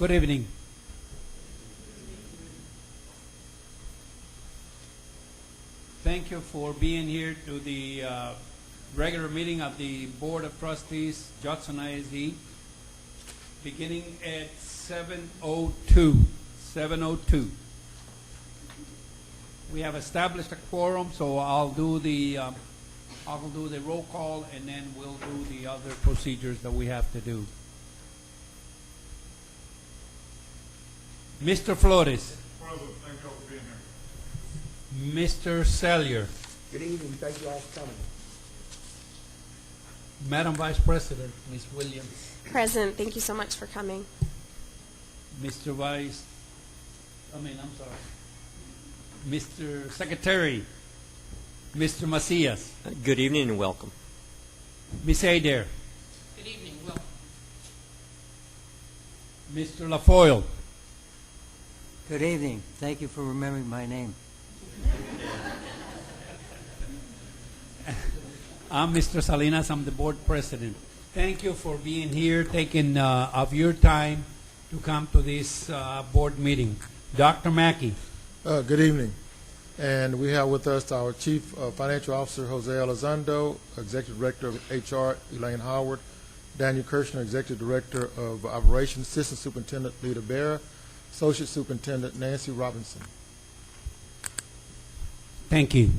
Good evening. Thank you for being here to the regular meeting of the Board of Trustees, Judson ISD, beginning at 7:02. 7:02. We have established a quorum, so I'll do the roll call, and then we'll do the other procedures that we have to do. Mr. Flores. President, thank you all for being here. Mr. Sellier. Good evening. Thank you all for coming. Madam Vice President, Ms. Williams. Present. Thank you so much for coming. Mr. Secretary, Mr. Macias. Good evening and welcome. Ms. Adair. Good evening. Welcome. Mr. LaFoyle. Good evening. Thank you for remembering my name. I'm Mr. Salinas. I'm the board president. Thank you for being here, taking of your time to come to this board meeting. Dr. Mackey. Good evening. And we have with us our Chief Financial Officer, Jose Elizondo, Executive Director of HR, Elaine Howard, Daniel Kirshner, Executive Director of Operations, Assistant Superintendent Lita Berra, Associate Superintendent Nancy Robinson. Thank you.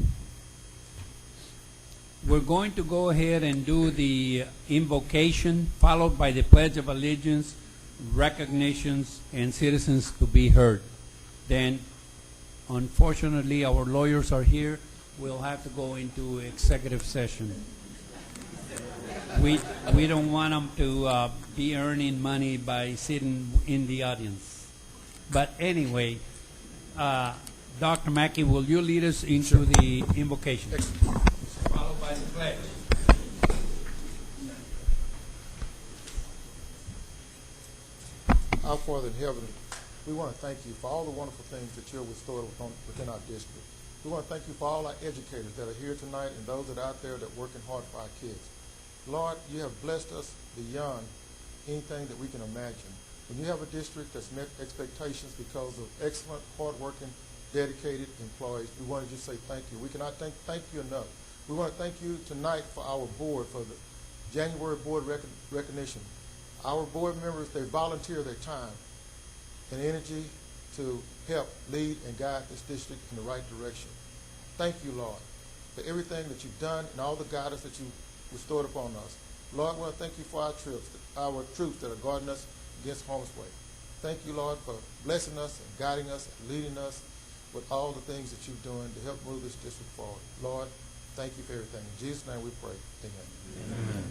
We're going to go ahead and do the invocation, followed by the Pledge of Allegiance, recognitions, and citizens to be heard. Then, unfortunately, our lawyers are here. We'll have to go into executive session. We don't want them to be earning money by sitting in the audience. But anyway, Dr. Mackey, will you lead us into the invocation? Followed by the pledge. Our Father in heaven, we want to thank you for all the wonderful things that you're bestowed within our district. We want to thank you for all our educators that are here tonight and those that are out there that are working hard for our kids. Lord, you have blessed us beyond anything that we can imagine. When you have a district that's met expectations because of excellent, hard-working, dedicated employees, we want to just say thank you. We cannot thank you enough. We want to thank you tonight for our board, for the January board recognition. Our board members, they volunteer their time and energy to help lead and guide this district in the right direction. Thank you, Lord, for everything that you've done and all the guidance that you bestowed upon us. Lord, we want to thank you for our troops that are guarding us against harm's way. Thank you, Lord, for blessing us and guiding us and leading us with all the things that you're doing to help move this district forward. Lord, thank you for everything. In Jesus' name we pray. Amen. Amen.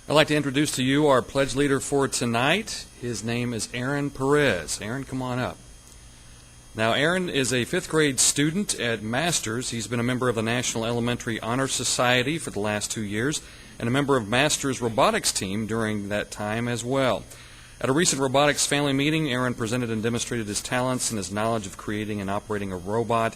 I'd like to introduce to you our pledge leader for tonight. His name is Aaron Perez. Aaron, come on up. Now, Aaron is a fifth grade student at Masters. He's been a member of the National Elementary Honor Society for the last 2 years and a member of Masters' robotics team during that time as well. At a recent robotics family meeting, Aaron presented and demonstrated his talents and his knowledge of creating and operating a robot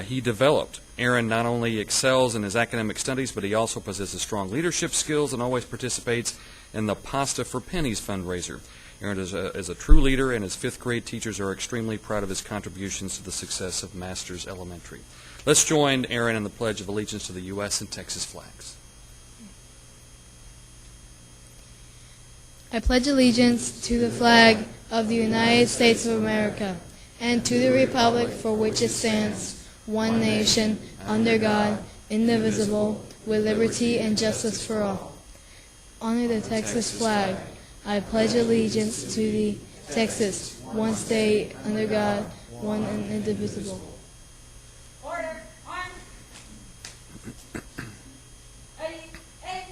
he developed. Aaron not only excels in his academic studies, but he also possesses strong leadership skills and always participates in the Pasta for Pennies fundraiser. Aaron is a true leader, and his fifth grade teachers are extremely proud of his contributions to the success of Masters Elementary. Let's join Aaron in the Pledge of Allegiance to the U.S. and Texas flags. I pledge allegiance to the flag of the United States of America and to the republic for which it stands, one nation, under God, indivisible, with liberty and justice for all. Honor the Texas flag. I pledge allegiance to the Texas, one state, under God, one and indivisible. Order, arms. Ready, aim.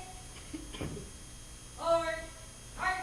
Forward, march.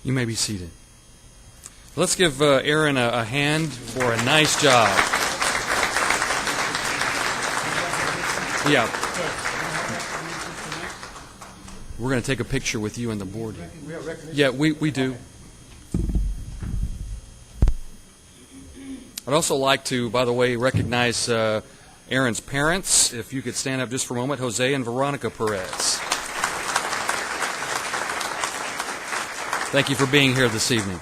You may be seated. Let's give Aaron a hand for a nice job. Yeah. We're going to take a picture with you and the board. Yeah, we do. I'd also like to, by the way, recognize Aaron's parents. If you could stand up just for a moment, Jose and Veronica Perez. Thank you for being here this evening.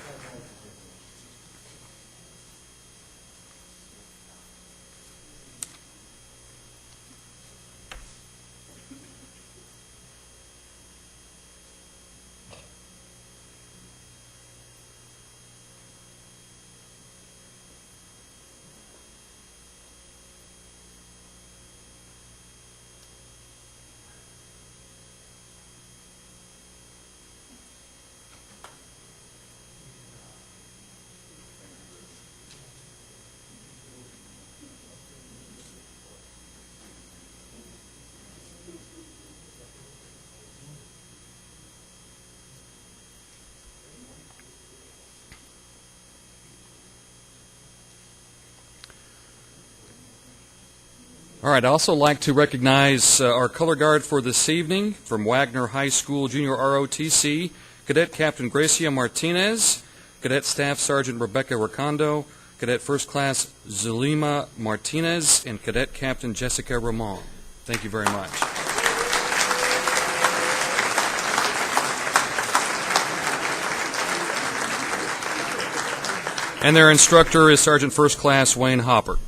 All right, I'd also like to recognize our color guard for this evening from Wagner High School Junior ROTC, Cadet Captain Gracia Martinez, Cadet Staff Sergeant Rebecca Ricondo, Cadet First Class Zulima Martinez, and Cadet Captain Jessica Ramon. Thank you very much. And their instructor is Sergeant First Class Wayne Hopper.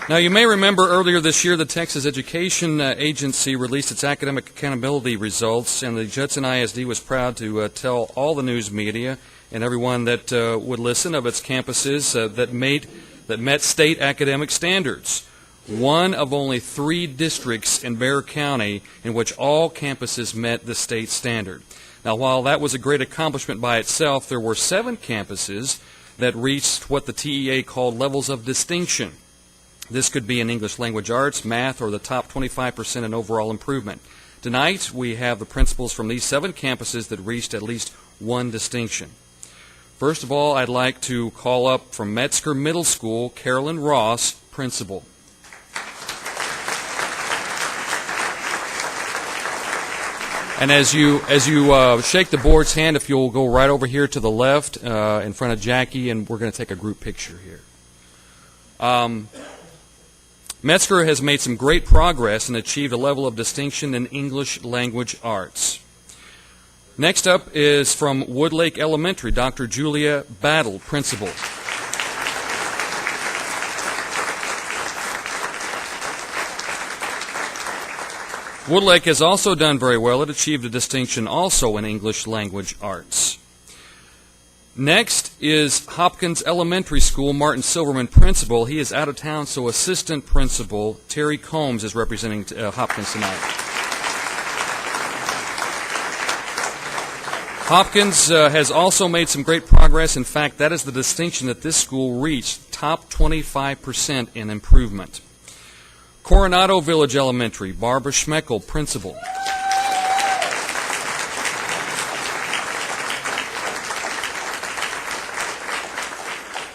Now, you may remember earlier this year the Texas Education Agency released its academic accountability results, and the Judson ISD was proud to tell all the news media and everyone that would listen of its campuses that met state academic standards. One of only 3 districts in Bexar County in which all campuses met the state standard. Now, while that was a great accomplishment by itself, there were 7 campuses that reached what the TEA called levels of distinction. This could be in English language arts, math, or the top 25% in overall improvement. Tonight, we have the principals from these 7 campuses that reached at least 1 distinction. First of all, I'd like to call up from Metzger Middle School, Carolyn Ross, principal. And as you shake the board's hand, if you'll go right over here to the left in front of Jackie, and we're going to take a group picture here. Metzger has made some great progress and achieved a level of distinction in English language arts. Next up is from Woodlake Elementary, Dr. Julia Battle, principal. Woodlake has also done very well. It achieved a distinction also in English language arts. Next is Hopkins Elementary School, Martin Silverman, principal. He is out of town, so assistant principal Terry Combs is representing Hopkins tonight. Hopkins has also made some great progress. In fact, that is the distinction that this school reached, top 25% in improvement. Coronado Village Elementary, Barbara Schmeckel, principal.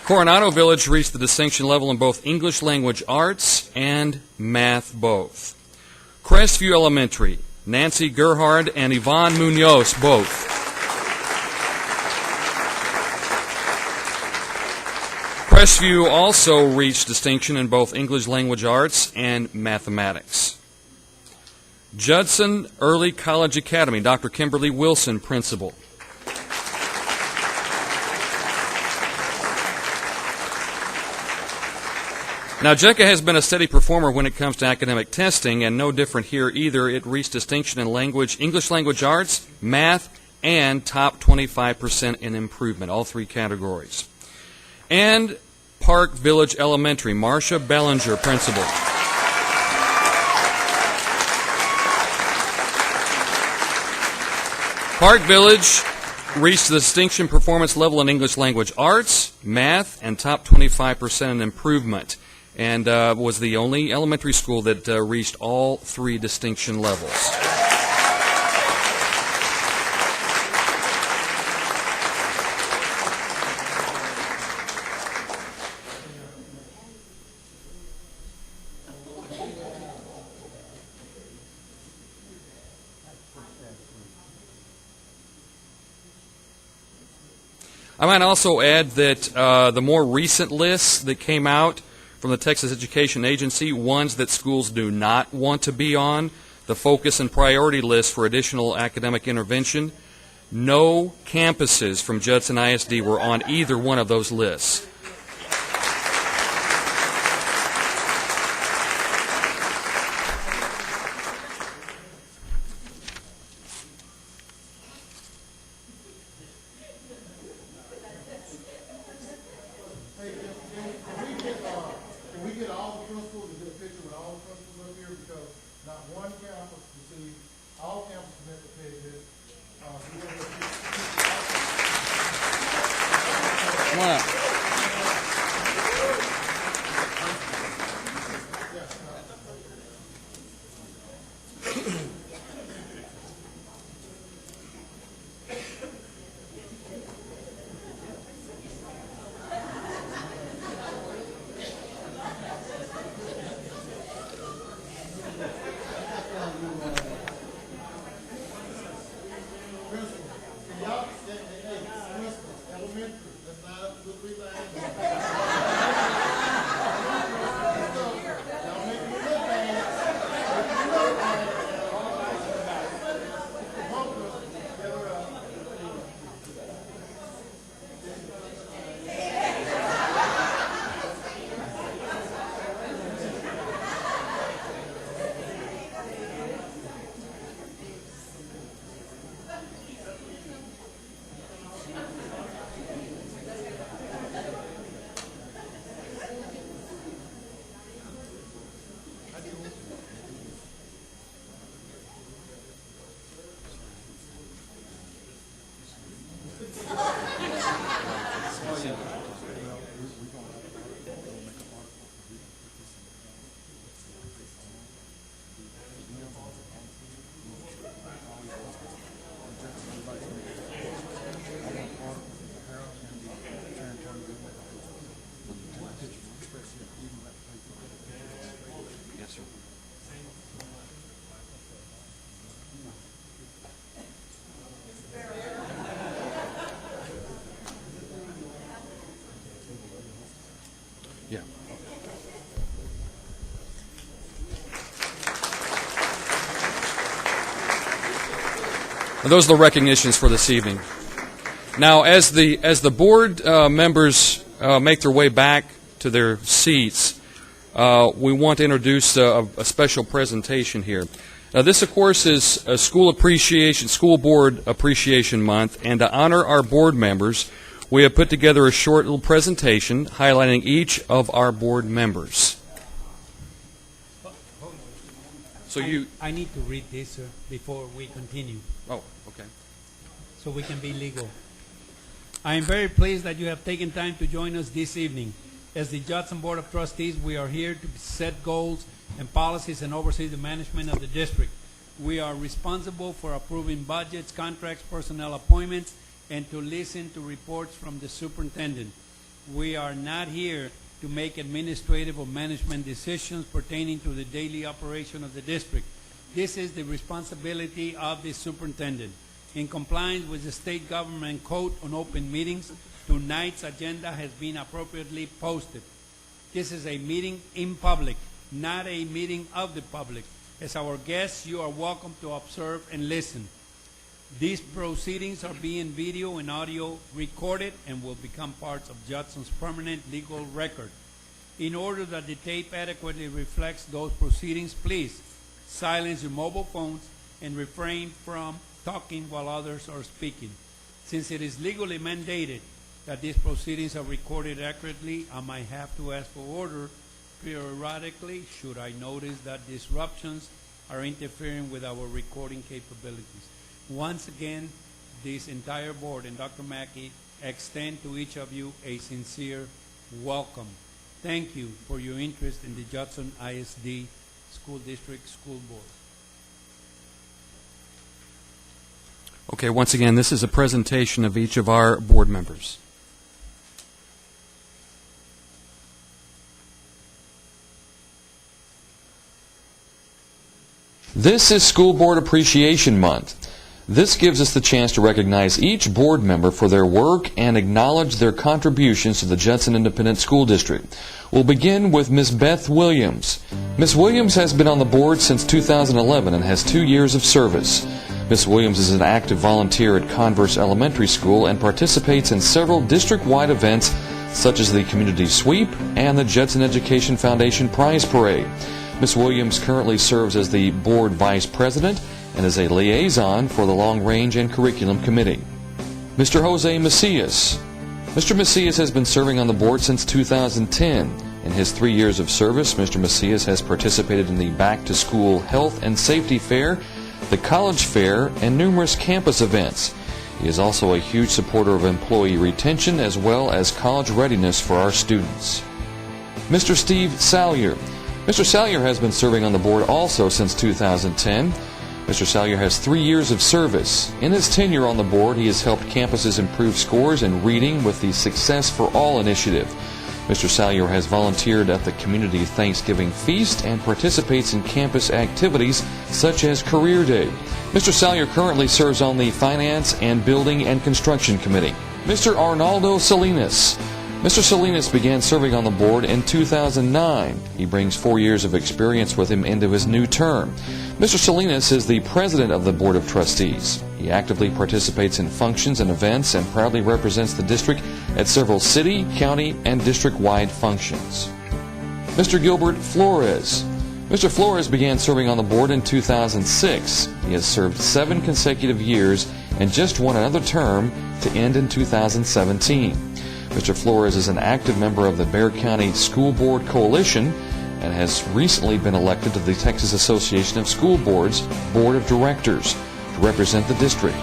Coronado Village reached the distinction level in both English language arts and math both. Crestview Elementary, Nancy Gerhard and Yvonne Munoz both. Crestview also reached distinction in both English language arts and mathematics. Judson Early College Academy, Dr. Kimberly Wilson, principal. Now, JECA has been a steady performer when it comes to academic testing, and no different here either. It reached distinction in English language arts, math, and top 25% in improvement, all 3 categories. And Park Village Elementary, Marcia Bellinger, principal. Park Village reached the distinction performance level in English language arts, math, and top 25% in improvement. and was the only elementary school that reached all 3 distinction levels. I might also add that the more recent lists that came out from the Texas Education Agency, ones that schools do not want to be on, the focus and priority list for additional academic intervention, no campuses from Judson ISD were on either one of those lists. Can we get all the principals and get a picture with all the principals up here? Because not one campus received, all campuses meant to pay this. Come on up. Yes, sir. Yeah. And those are the recognitions for this evening. Now, as the board members make their way back to their seats, we want to introduce a special presentation here. Now, this, of course, is a School Board Appreciation Month, and to honor our board members, we have put together a short little presentation highlighting each of our board members. So I need to read this, sir, before we continue, Oh, okay. so we can be legal. I am very pleased that you have taken time to join us this evening. As the Judson Board of Trustees, we are here to set goals and policies and oversee the management of the district. We are responsible for approving budgets, contracts, personnel appointments, and to listen to reports from the superintendent. We are not here to make administrative or management decisions pertaining to the daily operation of the district. This is the responsibility of the superintendent. In compliance with the state government code on open meetings, tonight's agenda has been appropriately posted. This is a meeting in public, not a meeting of the public. As our guests, you are welcome to observe and listen. These proceedings are being video and audio recorded and will become parts of Judson's permanent legal record. In order that the tape adequately reflects those proceedings, please silence your mobile phones and refrain from talking while others are speaking. Since it is legally mandated that these proceedings are recorded accurately, I might have to ask for order periodically should I notice that disruptions are interfering with our recording capabilities. Once again, this entire board and Dr. Mackey extend to each of you a sincere welcome. Thank you for your interest in the Judson ISD School District School Board. Okay, once again, this is a presentation of each of our board members. This is School Board Appreciation Month. This gives us the chance to recognize each board member for their work and acknowledge their contributions to the Judson Independent School District. We'll begin with Ms. Beth Williams. Ms. Williams has been on the board since 2011 and has 2 years of service. Ms. Williams is an active volunteer at Converse Elementary School and participates in several district-wide events such as the Community Sweep and the Judson Education Foundation Prize Parade. Ms. Williams currently serves as the Board Vice President and is a liaison for the Long Range and Curriculum Committee. Mr. Jose Macias. Mr. Macias has been serving on the board since 2010. In his 3 years of service, Mr. Macias has participated in the Back to School Health and Safety Fair, the College Fair, and numerous campus events. He is also a huge supporter of employee retention as well as college readiness for our students. Mr. Steve Salyer. Mr. Salyer has been serving on the board also since 2010. Mr. Salyer has 3 years of service. In his tenure on the board, he has helped campuses improve scores in reading with the Success for All initiative. Mr. Salyer has volunteered at the Community Thanksgiving Feast and participates in campus activities such as Career Day. Mr. Salyer currently serves on the Finance and Building and Construction Committee. Mr. Arnaldo Salinas. Mr. Salinas began serving on the board in 2009. He brings 4 years of experience with him into his new term. Mr. Salinas is the president of the Board of Trustees. He actively participates in functions and events and proudly represents the district at several city, county, and district-wide functions. Mr. Gilbert Flores. Mr. Flores began serving on the board in 2006. He has served 7 consecutive years and just won another term to end in 2017. Mr. Flores is an active member of the Bexar County School Board Coalition and has recently been elected to the Texas Association of School Boards Board of Directors to represent the district.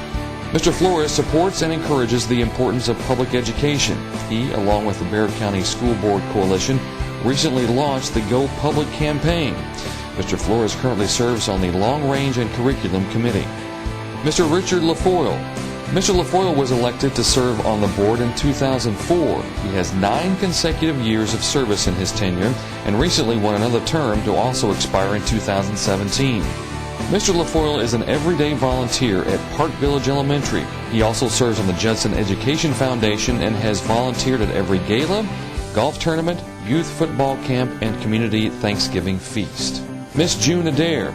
Mr. Flores supports and encourages the importance of public education. He, along with the Bexar County School Board Coalition, recently launched the Go Public campaign. Mr. Flores currently serves on the Long Range and Curriculum Committee. Mr. Richard LaFoyle. Mr. LaFoyle was elected to serve on the board in 2004. He has 9 consecutive years of service in his tenure and recently won another term to also expire in 2017. Mr. LaFoyle is an everyday volunteer at Park Village Elementary. He also serves on the Judson Education Foundation and has volunteered at every gala, golf tournament, youth football camp, and community Thanksgiving feast. Miss June Adair.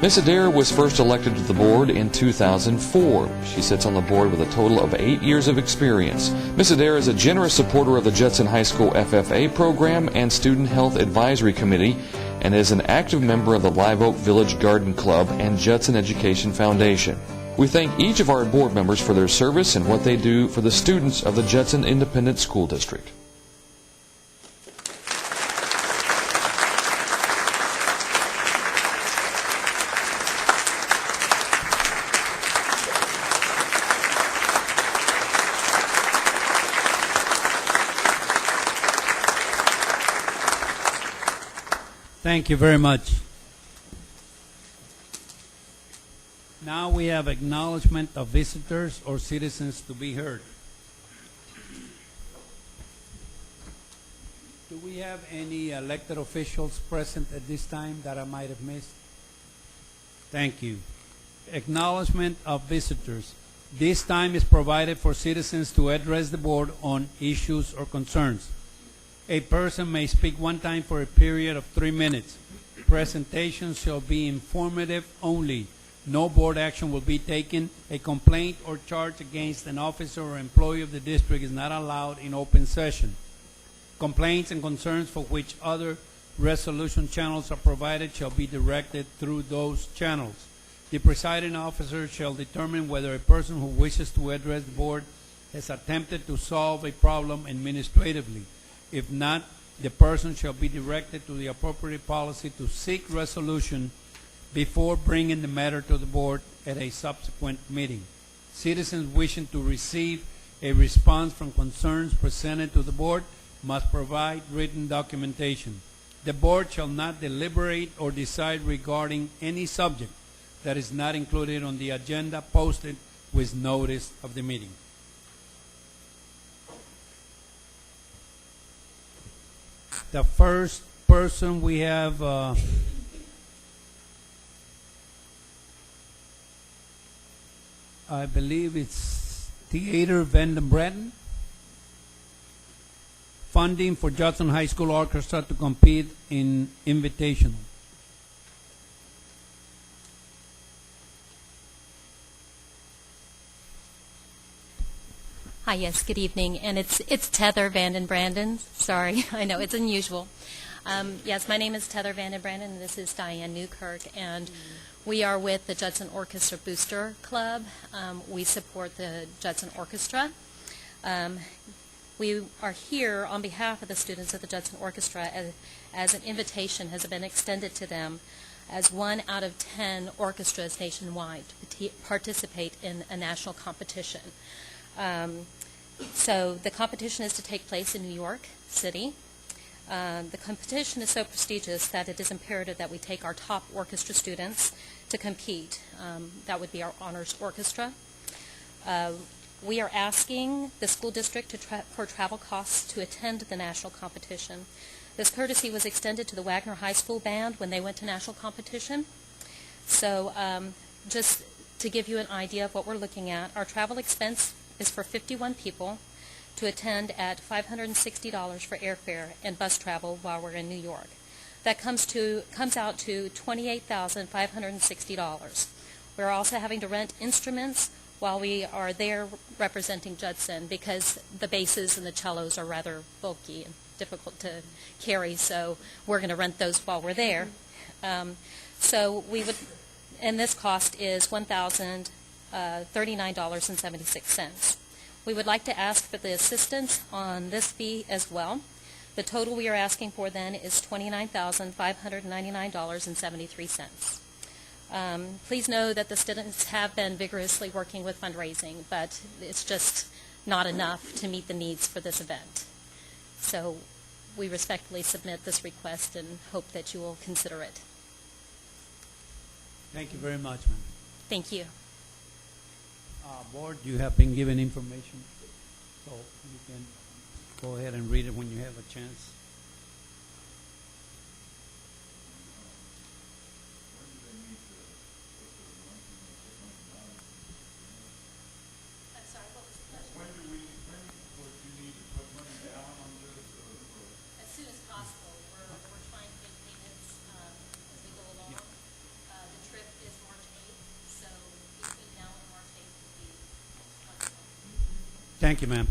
Ms. Adair was first elected to the board in 2004. She sits on the board with a total of 8 years of experience. Ms. Adair is a generous supporter of the Judson High School FFA program and Student Health Advisory Committee and is an active member of the Live Oak Village Garden Club and Judson Education Foundation. We thank each of our board members for their service and what they do for the students of the Judson Independent School District. Thank you very much. Now we have acknowledgement of visitors or citizens to be heard. Do we have any elected officials present at this time that I might have missed? Thank you. Acknowledgement of visitors. This time is provided for citizens to address the board on issues or concerns. A person may speak one time for a period of 3 minutes. Presentations shall be informative only. No board action will be taken. A complaint or charge against an officer or employee of the district is not allowed in open session. Complaints and concerns for which other resolution channels are provided shall be directed through those channels. The presiding officer shall determine whether a person who wishes to address the board has attempted to solve a problem administratively. If not, the person shall be directed to the appropriate policy to seek resolution before bringing the matter to the board at a subsequent meeting. Citizens wishing to receive a response from concerns presented to the board must provide written documentation. The board shall not deliberate or decide regarding any subject that is not included on the agenda posted with notice of the meeting. The first person we have, I believe it's Theater Van Bratton. Funding for Judson High School Orchestra to compete in Invitational. Hi, yes, good evening. And it's Tether Vanden Brandon. Sorry, I know, it's unusual. Yes, my name is Tether Vanden Brandon, and this is Diane Newkirk. And we are with the Judson Orchestra Booster Club. We support the Judson Orchestra. We are here on behalf of the students of the Judson Orchestra as an invitation has been extended to them as 1 out of 10 orchestras nationwide to participate in a national competition. So the competition is to take place in New York City. The competition is so prestigious that it is imperative that we take our top orchestra students to compete. That would be our honors orchestra. We are asking the school district for travel costs to attend the national competition. This courtesy was extended to the Wagner High School Band when they went to national competition. So just to give you an idea of what we're looking at, our travel expense is for 51 people to attend at $560 for airfare and bus travel while we're in New York. That comes out to $28,560. We're also having to rent instruments while we are there representing Judson because the basses and the cellos are rather bulky and difficult to carry, so we're going to rent those while we're there. So we would, and this cost is $1,039.76. We would like to ask for the assistance on this fee as well. The total we are asking for then is $29,599.73. Please know that the students have been vigorously working with fundraising, but it's just not enough to meet the needs for this event. So we respectfully submit this request and hope that you will consider it. Thank you very much, ma'am. Thank you. Board, you have been given information, so you can go ahead and read it when you have a chance. As soon as possible. We're trying to make payments as we go along. The trip is March 8th, so between now and March 8th will be wonderful. Thank you, ma'am.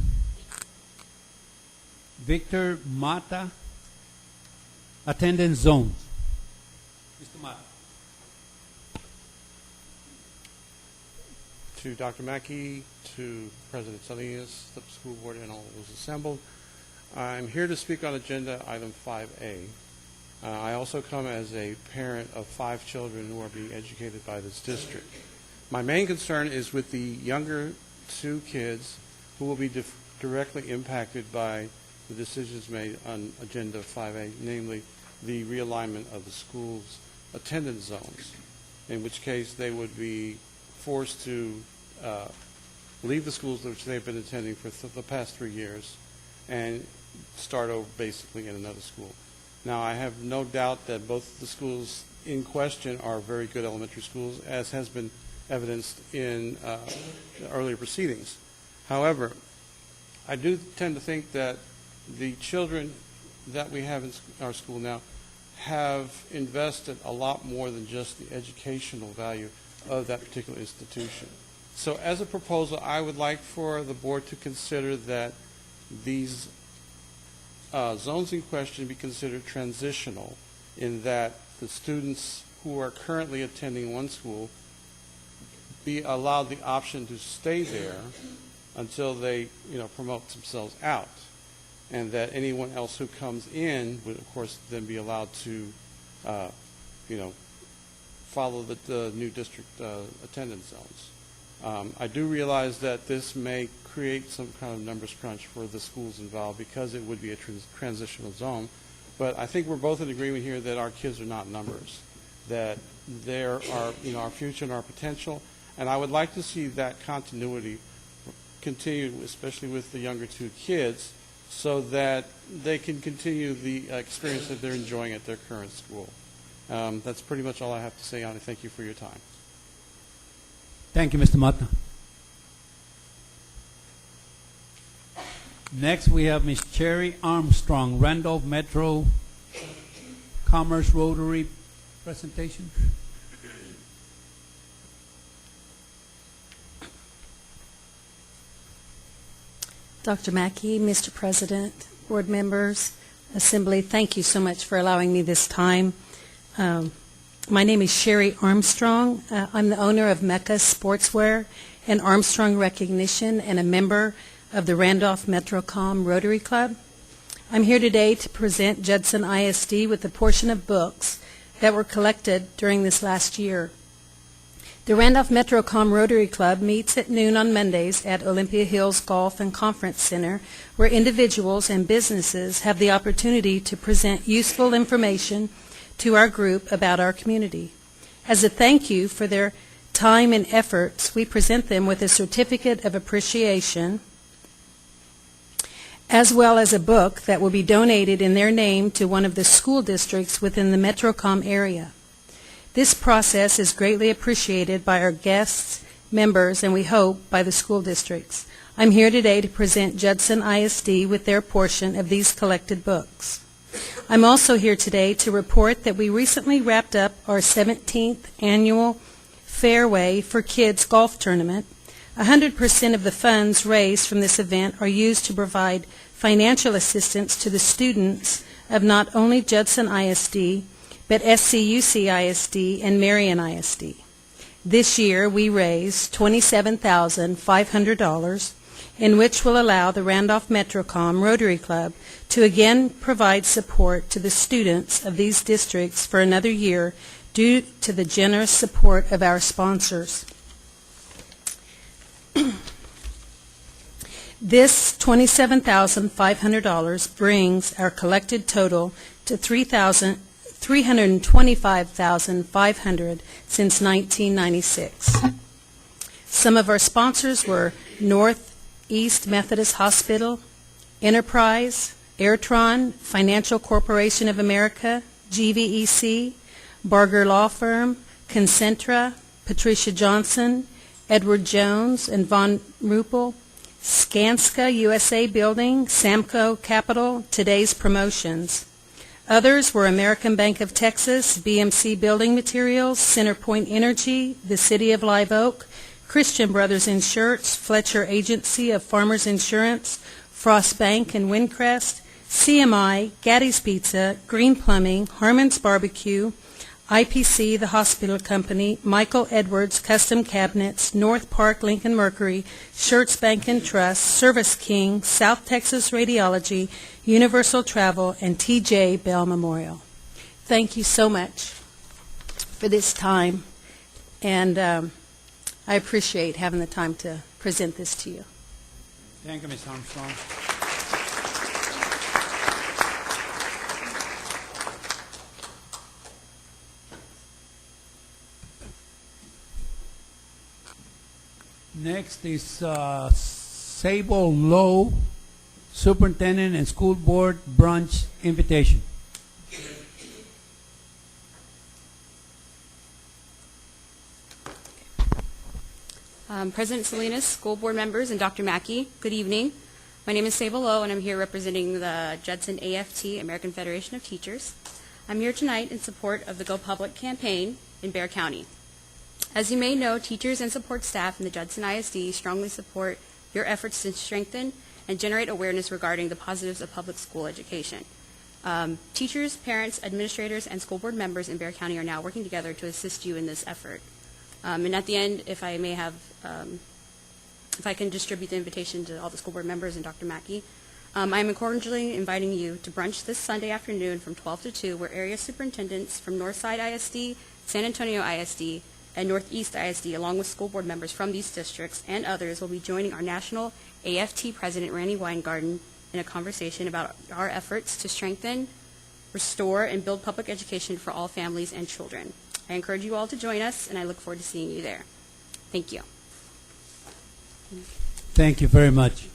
Victor Mata, attendance zones. Mr. Mata. To Dr. Mackey, to President Salinas, the school board, and all those assembled. I'm here to speak on agenda item 5A. I also come as a parent of 5 children who are being educated by this district. My main concern is with the younger 2 kids who will be directly impacted by the decisions made on agenda 5A, namely the realignment of the school's attendance zones, in which case they would be forced to leave the schools which they've been attending for the past 3 years and start over basically in another school. Now, I have no doubt that both the schools in question are very good elementary schools, as has been evidenced in the earlier proceedings. However, I do tend to think that the children that we have in our school now have invested a lot more than just the educational value of that particular institution. So as a proposal, I would like for the board to consider that these zones in question be considered transitional, in that the students who are currently attending one school be allowed the option to stay there until they, promote themselves out, and that anyone else who comes in would, of course, then be allowed to, follow the new district attendance zones. I do realize that this may create some kind of numbers crunch for the schools involved because it would be a transitional zone. But I think we're both in agreement here that our kids are not numbers, that they're our future and our potential. And I would like to see that continuity continue, especially with the younger two kids, so that they can continue the experience that they're enjoying at their current school. That's pretty much all I have to say on it. Thank you for your time. Thank you, Mr. Mata. Next, we have Ms. Cherry Armstrong, Randolph Metro Commerce Rotary presentation. Dr. Mackey, Mr. President, board members, Assembly, thank you so much for allowing me this time. My name is Sherry Armstrong. I'm the owner of Mecca Sportswear and Armstrong Recognition and a member of the Randolph Metrocom Rotary Club. I'm here today to present Judson ISD with a portion of books that were collected during this last year. The Randolph Metrocom Rotary Club meets at noon on Mondays at Olympia Hills Golf and Conference Center, where individuals and businesses have the opportunity to present useful information to our group about our community. As a thank you for their time and efforts, we present them with a certificate of appreciation, as well as a book that will be donated in their name to one of the school districts within the Metrocom area. This process is greatly appreciated by our guests, members, and we hope by the school districts. I'm here today to present Judson ISD with their portion of these collected books. I'm also here today to report that we recently wrapped up our 17th annual Fairway for Kids golf tournament. 100% of the funds raised from this event are used to provide financial assistance to the students of not only Judson ISD, but SCUC ISD and Marion ISD. This year we raised $27,500, in which will allow the Randolph Metrocom Rotary Club to again provide support to the students of these districts for another year due to the generous support of our sponsors. This $27,500 brings our collected total to $325,500 since 1996. Some of our sponsors were Northeast Methodist Hospital, Enterprise, Airtron, Financial Corporation of America, GVEC, Barger Law Firm, Concentra, Patricia Johnson, Edward Jones and Von Ruppel, Skanska USA Building, Samco Capital, Today's Promotions. Others were American Bank of Texas, BMC Building Materials, CenterPoint Energy, the City of Live Oak, Christian Brothers Insurance, Fletcher Agency of Farmers Insurance, Frost Bank and Windcrest, CMI, Gaddy's Pizza, Green Plumbing, Harmon's Barbecue, IPC, the hospital company, Michael Edwards Custom Cabinets, North Park Lincoln Mercury, Schertz Bank and Trust, Service King, South Texas Radiology, Universal Travel, and TJ Bell Memorial. Thank you so much for this time, and I appreciate having the time to present this to you. Thank you, Ms. Armstrong. Next is Sable Lowe, Superintendent and School Board Brunch Invitation. President Salinas, school board members, and Dr. Mackey, good evening. My name is Sable Lowe, and I'm here representing the Judson AFT, American Federation of Teachers. I'm here tonight in support of the Go Public campaign in Bexar County. As you may know, teachers and support staff in the Judson ISD strongly support your efforts to strengthen and generate awareness regarding the positives of public school education. Teachers, parents, administrators, and school board members in Bexar County are now working together to assist you in this effort. And at the end, if I may have, if I can distribute the invitation to all the school board members and Dr. Mackey, I'm cordially inviting you to brunch this Sunday afternoon from 12 to 2, where area superintendents from Northside ISD, San Antonio ISD, and Northeast ISD, along with school board members from these districts and others, will be joining our national AFT President Randy Weingarten in a conversation about our efforts to strengthen, restore, and build public education for all families and children. I encourage you all to join us, and I look forward to seeing you there. Thank you. Thank you very much.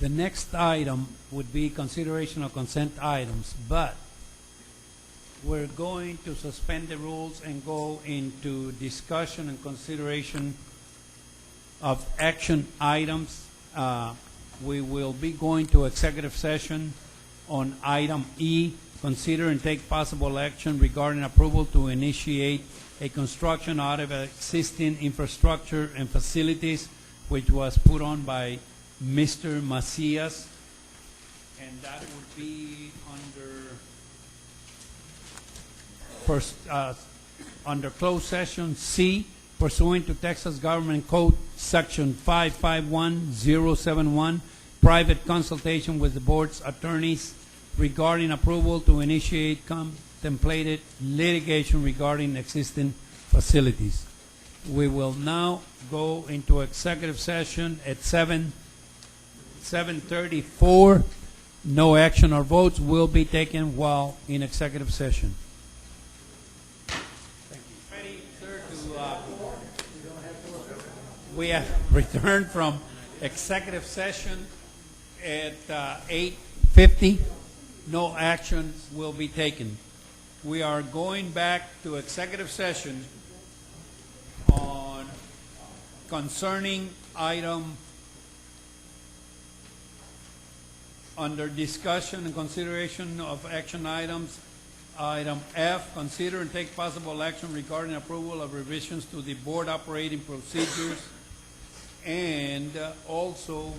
The next item would be consideration of consent items, but we're going to suspend the rules and go into discussion and consideration of action items. We will be going to executive session on item E, consider and take possible action regarding approval to initiate a construction audit of existing infrastructure and facilities, which was put on by Mr. Macias, and that would be under closed session C, pursuant to Texas Government Code Section 551071, private consultation with the board's attorneys regarding approval to initiate contemplated litigation regarding existing facilities. We will now go into executive session at 7:34. No action or votes will be taken while in executive session. Thank you. Ready, sir, we have returned from executive session at 8:50. No actions will be taken. We are going back to executive session on concerning item under discussion and consideration of action items. Item F, consider and take possible action regarding approval of revisions to the board operating procedures, and also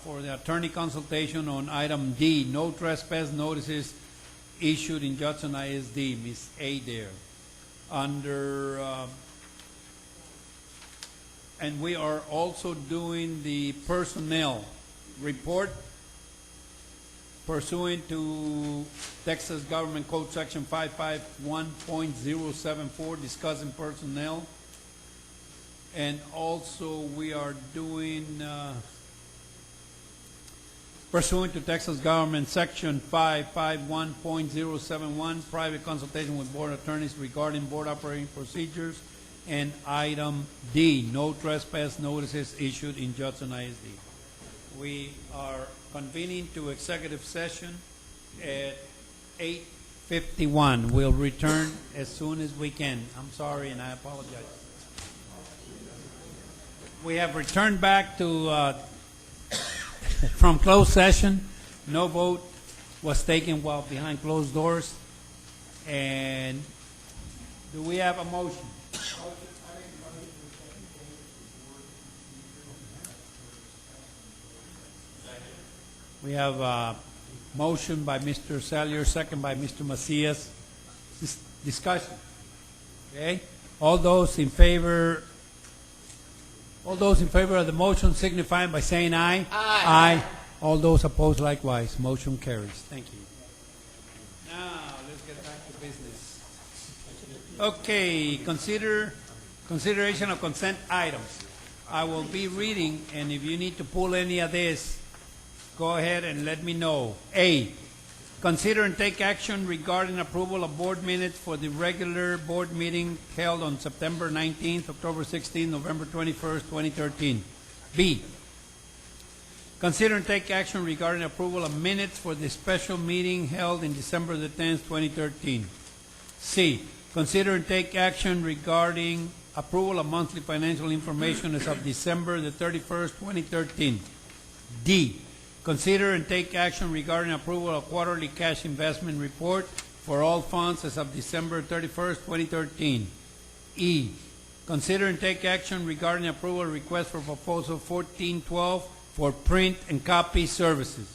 for the attorney consultation on item D, no trespass notices issued in Judson ISD, Ms. Adair. And we are also doing the personnel report pursuant to Texas Government Code Section 551.074, discussing personnel. And also we are doing pursuant to Texas Government Section 551.071, private consultation with board attorneys regarding board operating procedures. And item D, no trespass notices issued in Judson ISD. We are convening to executive session at 8:51. We'll return as soon as we can. I'm sorry, and I apologize. We have returned back to from closed session. No vote was taken while behind closed doors. And do we have a motion? We have a motion by Mr. Salyer, second by Mr. Macias. Discussion. Okay? All those in favor of the motion signify by saying aye. Aye. Aye. All those opposed likewise. Motion carries. Thank you. Now, let's get back to business. Okay, consideration of consent items. I will be reading, and if you need to pull any of this, go ahead and let me know. A, consider and take action regarding approval of board minutes for the regular board meeting held on September 19th, October 16th, November 21st, 2013. B, consider and take action regarding approval of minutes for the special meeting held in December the 10th, 2013. C, consider and take action regarding approval of monthly financial information as of December the 31st, 2013. D, consider and take action regarding approval of quarterly cash investment report for all funds as of December 31st, 2013. E, consider and take action regarding approval request for proposal 1412 for print and copy services.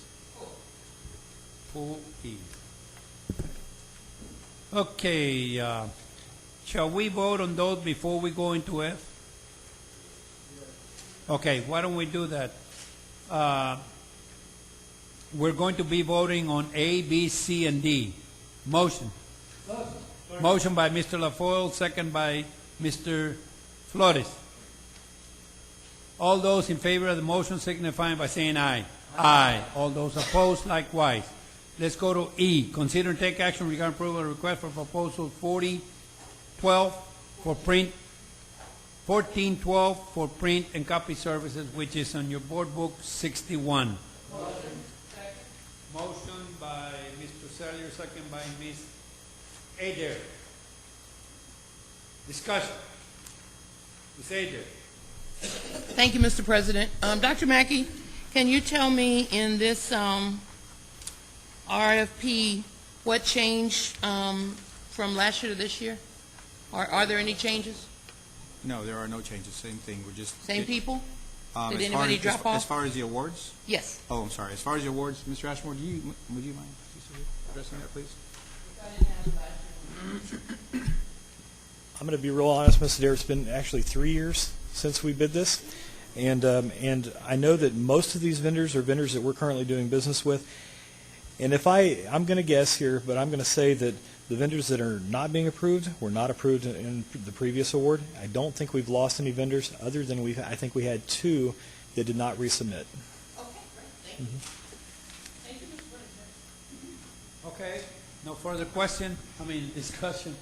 Okay, shall we vote on those before we go into F? Okay, why don't we do that? we're going to be voting on A, B, C, and D. Motion. Motion by Mr. LaFoille, second by Mr. Flores. All those in favor of the motion signifying by saying aye. Aye. All those opposed, likewise. Let's go to E. Consider and take action regarding approval of request for proposal 4012 for print, 1412 for print and copy services, which is on your board book 61. Motion by Mr. Sellier, second by Ms. Adair. Discussion. Ms. Adair. Thank you, Mr. President. Dr. Mackey, can you tell me in this RFP what changed from last year to this year? Are there any changes? No, there are no changes. Same thing. We're just Same people? Did as anybody drop off? As far as the awards? Yes. Oh, I'm sorry. As far as the awards, Mr. Ashmore, would you mind addressing that, please? I'm going to be real honest, Mr. Adair. It's been actually 3 years since we bid this, and I know that most of these vendors are vendors that we're currently doing business with. And if I'm going to guess here, but I'm going to say that the vendors that are not being approved were not approved in the previous award. I don't think we've lost any vendors other than I think we had 2 that did not resubmit. Okay, great. Thank you. Thank you, Mr. President. Okay, no further discussion.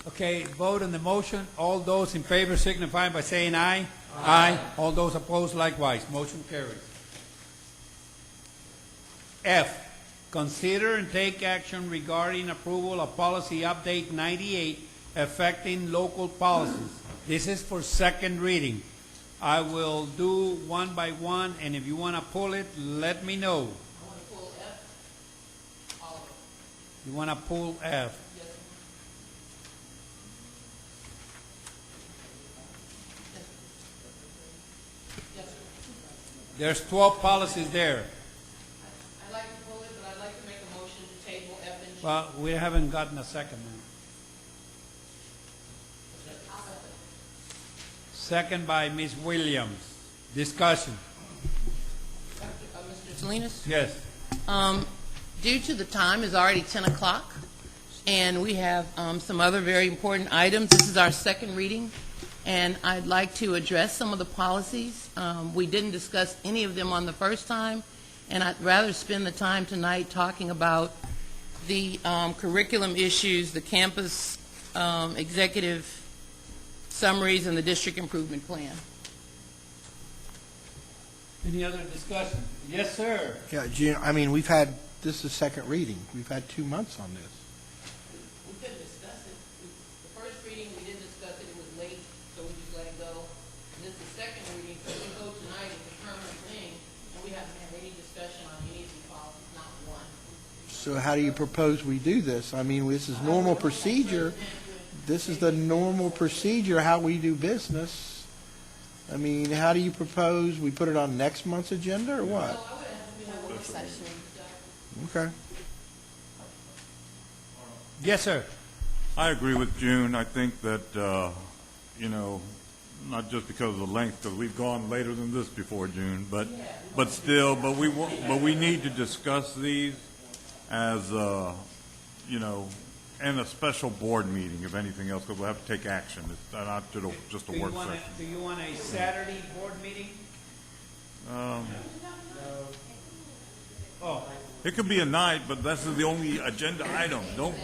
Okay, vote on the motion. All those in favor signify by saying aye. Aye. All those opposed, likewise. Motion carries. F, consider and take action regarding approval of policy update 98 affecting local policies. This is for second reading. I will do one by one, and if you want to pull it, let me know. I want to pull F. All of it. You want to pull F? Yes, sir. Yes, sir. There's 12 policies there. I'd like to pull it, but I'd like to make a motion to table F and G. Well, we haven't gotten a second now. Second by Ms. Williams. Discussion. Mr. Salinas? Yes. Due to the time, it's already 10 o'clock, and we have some other very important items. This is our second reading, and I'd like to address some of the policies. We didn't discuss any of them on the first time, and I'd rather spend the time tonight talking about the curriculum issues, the campus executive summaries, and the district improvement plan. Any other discussion? Yes, sir. Yeah, this is second reading. We've had 2 months on this. We couldn't discuss it. The first reading, we didn't discuss it. It was late, so we just let it go. And this is the second reading, so we go tonight, it's a permanent thing, and we haven't had any discussion on any of these policies, not one. So how do you propose we do this? This is normal procedure. This is the normal procedure, how we do business. How do you propose we put it on next month's agenda or what? So I would have to have a work session. Okay. Yes, sir. I agree with June. I think that, not just because of the length, because we've gone later than this before June, but we need to discuss these as, in a special board meeting, if anything else, because we'll have to take action. It's not just a work session. Do you want a Saturday board meeting? Oh. It could be a night, but this is the only agenda item.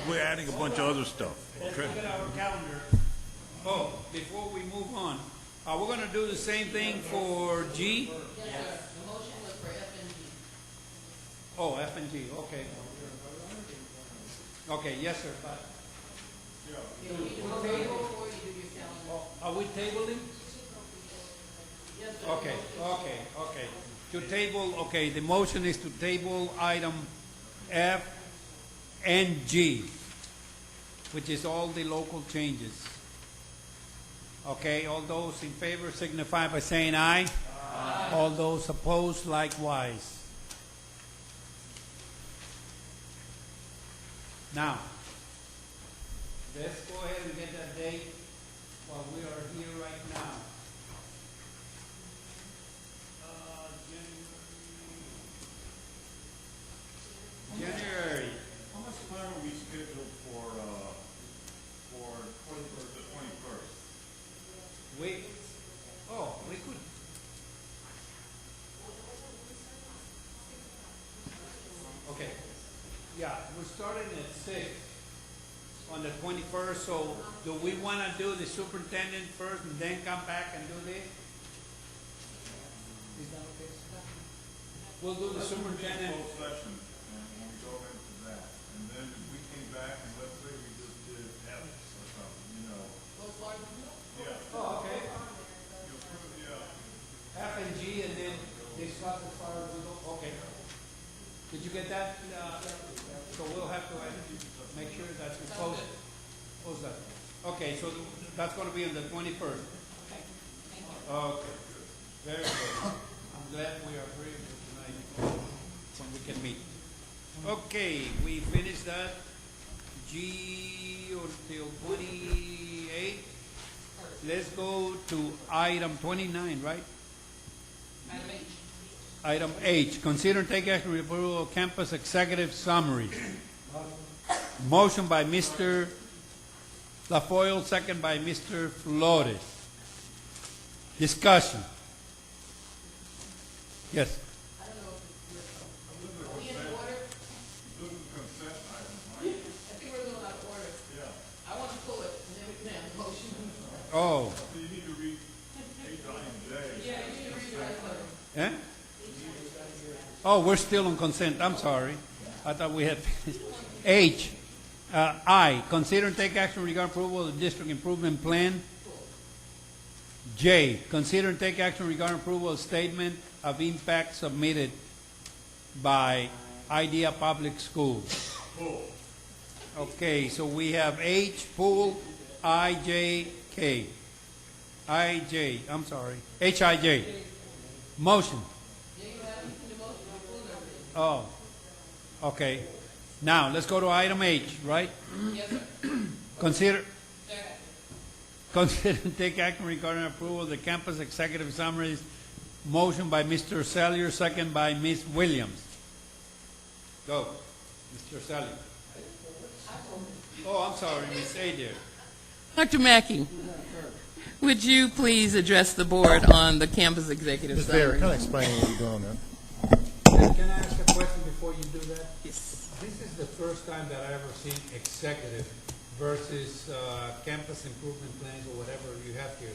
We're adding a bunch of other stuff. Let's Okay? look at our calendar. Oh, before we move on, we're going to do the same thing for G? Yes, sir. The motion was for F and G. Oh, F and G, okay. Okay, yes, sir. You do table or you do your calendar? Are we tabling? Yes, sir. Okay. To table, okay, the motion is to table item F and G, which is all the local changes. Okay, all those in favor signify by saying aye. Aye. All those opposed, likewise. Now, let's go ahead and get that date while we are here right now. January January. How much time are we scheduled for 21st, the 21st? We could. Okay. Yeah, we're starting at 6 on the 21st, so do we want to do the superintendent first and then come back and do this? Is that okay? We'll do the superintendent. Closed session, and when we go into that, and then if we came back and let's say we just did F or something, you know. Yeah. Oh, okay. Yeah. F and G, and then discuss as far as we go. Okay. Did you get that? So we'll have to make sure that we close that. Okay, so that's going to be on the 21st. Okay. Very good. I'm glad we are agreeable tonight when we can meet. Okay, we finished that. G until 28. Let's go to item 29, right? Item H, consider and take action with approval of campus executive summaries. Motion by Mr. LaFoille, second by Mr. Flores. Discussion. Yes. Oh. You need to read H, I, and J. Yeah, you need to read that letter. Eh? Oh, we're still on consent. I'm sorry. I thought we had finished. H, I, consider and take action regarding approval of the district improvement plan. J, consider and take action regarding approval of statement of impact submitted by Idea Public Schools. Okay, so we have H, pool, I, J, K. I, J, I'm sorry. H, I, J. Motion. Oh, okay. Now, let's go to item H, right? Yes, sir. Consider and take action regarding approval of the campus executive summaries. Motion by Mr. Sellier, second by Ms. Williams. Go, Mr. Sellier. Oh, I'm sorry, Ms. Adair. Dr. Mackey, would you please address the board on the campus executive Ms. summary? Barrett, kind of explain what you're doing there. Can I ask a question before you do that? Yes. This is the first time that I ever seen executive versus campus improvement plans or whatever you have here.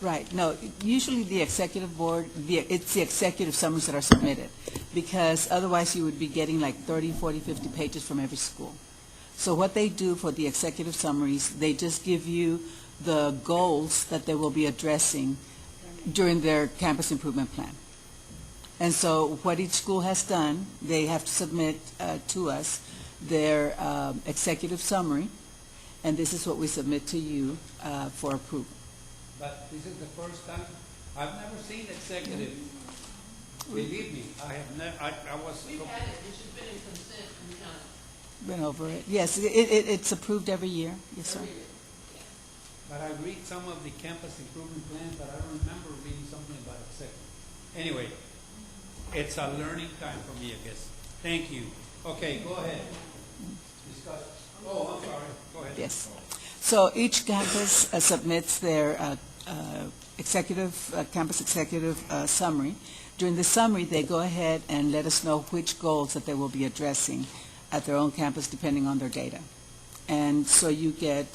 Right. No, usually the executive board, it's the executive summaries that are submitted, because otherwise you would be getting like 30, 40, 50 pages from every school. So what they do for the executive summaries, they just give you the goals that they will be addressing during their campus improvement plan. And so what each school has done, they have to submit to us their executive summary, and this is what we submit to you for approval. But this is the first time, I've never seen executive. Believe me, I have never, I was. We've had it, it's just been in consent and we kind of. Went over it. Yes, it's approved every year. Yes, sir. But I read some of the campus improvement plans, but I don't remember reading something about executive. Anyway, it's a learning time for me, I guess. Thank you. Okay, go ahead. Discuss. Oh, I'm sorry. Go ahead. Yes. So each campus submits their campus executive summary. During the summary, they go ahead and let us know which goals that they will be addressing at their own campus depending on their data. And so you get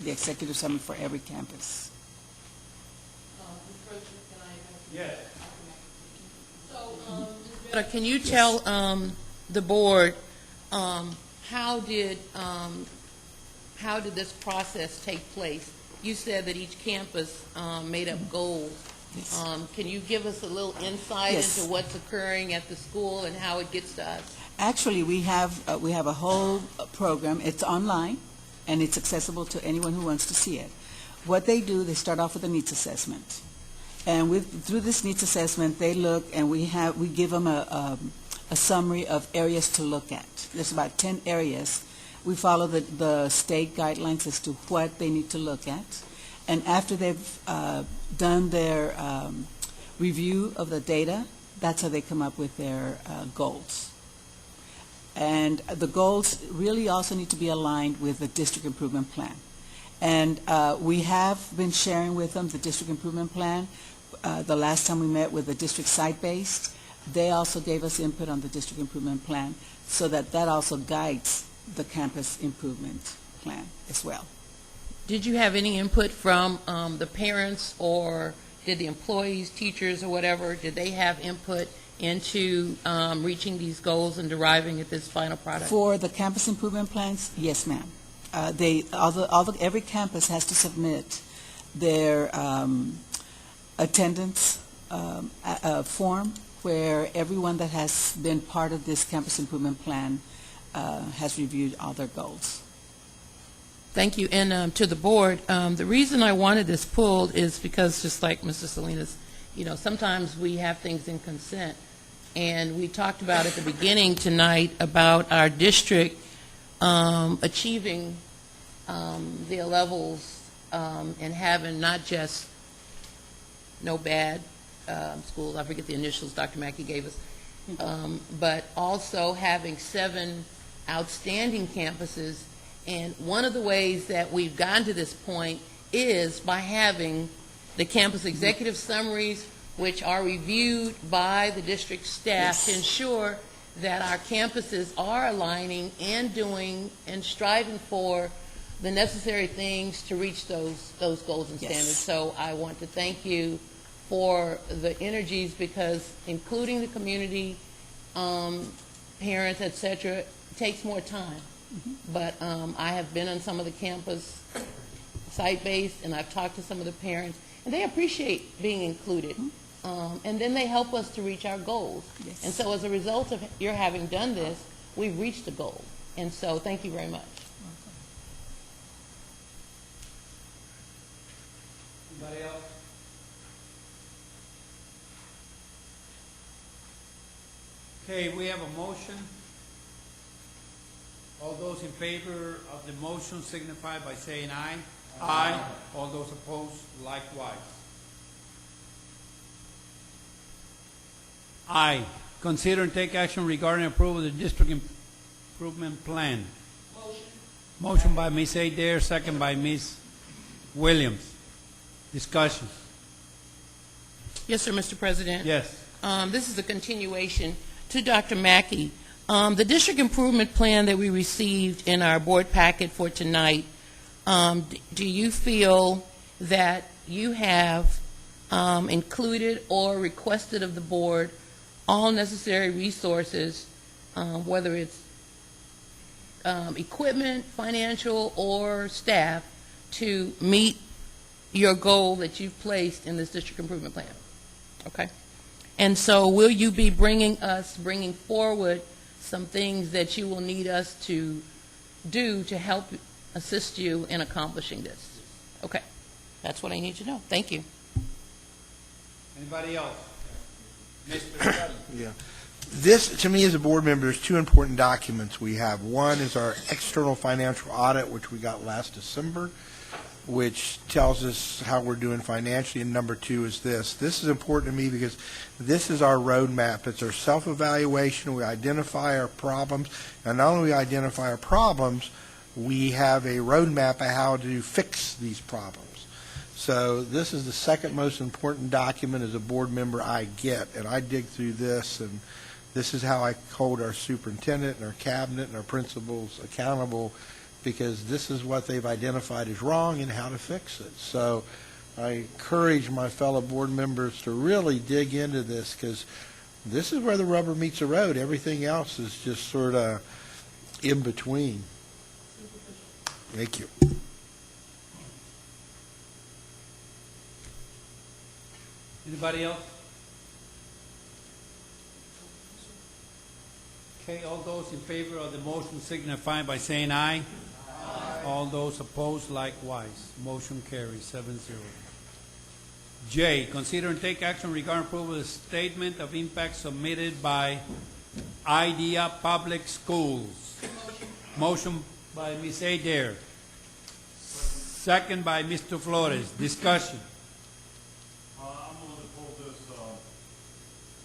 the executive summary for every campus. Yes. So, can you tell the board how did this process take place? You said that each campus made up goals. Yes. Can you give us a little insight Yes. into what's occurring at the school and how it gets to us? Actually, we have a whole program. It's online, and it's accessible to anyone who wants to see it. What they do, they start off with a needs assessment. And through this needs assessment, they look, and we give them a summary of areas to look at. There's about 10 areas. We follow the state guidelines as to what they need to look at. And after they've done their review of the data, that's how they come up with their goals. And the goals really also need to be aligned with the district improvement plan. And we have been sharing with them the district improvement plan. The last time we met with the district site-based, they also gave us input on the district improvement plan, so that also guides the campus improvement plan as well. Did you have any input from the parents, or did the employees, teachers, or whatever, did they have input into reaching these goals and deriving at this final product? For the campus improvement plans, yes, ma'am. Every campus has to submit their attendance form, where everyone that has been part of this campus improvement plan has reviewed all their goals. Thank you. And to the board, the reason I wanted this pulled is because, just like Mr. Salinas, sometimes we have things in consent. And we talked about at the beginning tonight about our district achieving their levels and having not just no bad schools, I forget the initials Dr. Mackey gave us, but also having 7 outstanding campuses. And one of the ways that we've gotten to this point is by having the campus executive summaries, which are reviewed by the district staff to ensure that our campuses are aligning and doing and striving for the necessary things to reach those goals and standards. So I want to thank you for the energies, because including the community, parents, et cetera, takes more time. But I have been on some of the campus site-based, and I've talked to some of the parents, and they appreciate being included. And then they help us to reach our goals. Yes. And so as a result of your having done this, we've reached the goal. And so thank you very much. Anybody else? Okay, we have a motion. All those in favor of the motion signify by saying aye. Aye. All those opposed, likewise. Aye. Consider and take action regarding approval of the district improvement plan. Motion by Ms. Adair, second by Ms. Williams. Discussion. Yes, sir, Mr. President. Yes. This is a continuation to Dr. Mackey. The district improvement plan that we received in our board packet for tonight, do you feel that you have included or requested of the board all necessary resources, whether it's equipment, financial, or staff, to meet your goal that you've placed in this district improvement plan? Okay. And so will you be bringing forward some things that you will need us to do to help assist you in accomplishing this? Okay. That's what I need to know. Thank you. Anybody else? Mr. Yeah. This, to me, as a board member, there's 2 important documents we have. One is our external financial audit, which we got last December, which tells us how we're doing financially, and number 2 is this. This is important to me because this is our roadmap. It's our self-evaluation. We identify our problems, and not only we identify our problems, we have a roadmap of how to fix these problems. So this is the second most important document as a board member I get, and I dig through this, and this is how I hold our superintendent and our cabinet and our principals accountable, because this is what they've identified as wrong and how to fix it. So I encourage my fellow board members to really dig into this, because this is where the rubber meets the road. Everything else is just sort of in between. Thank you. Anybody else? Okay, all those in favor of the motion signify by saying aye. Aye. All those opposed, likewise. Motion carries 7-0. J, consider and take action regarding approval of the statement of impact submitted by IDEA Public Schools. Motion by Ms. Adair. Second by Mr. Flores. Discussion. I'm going to pull this.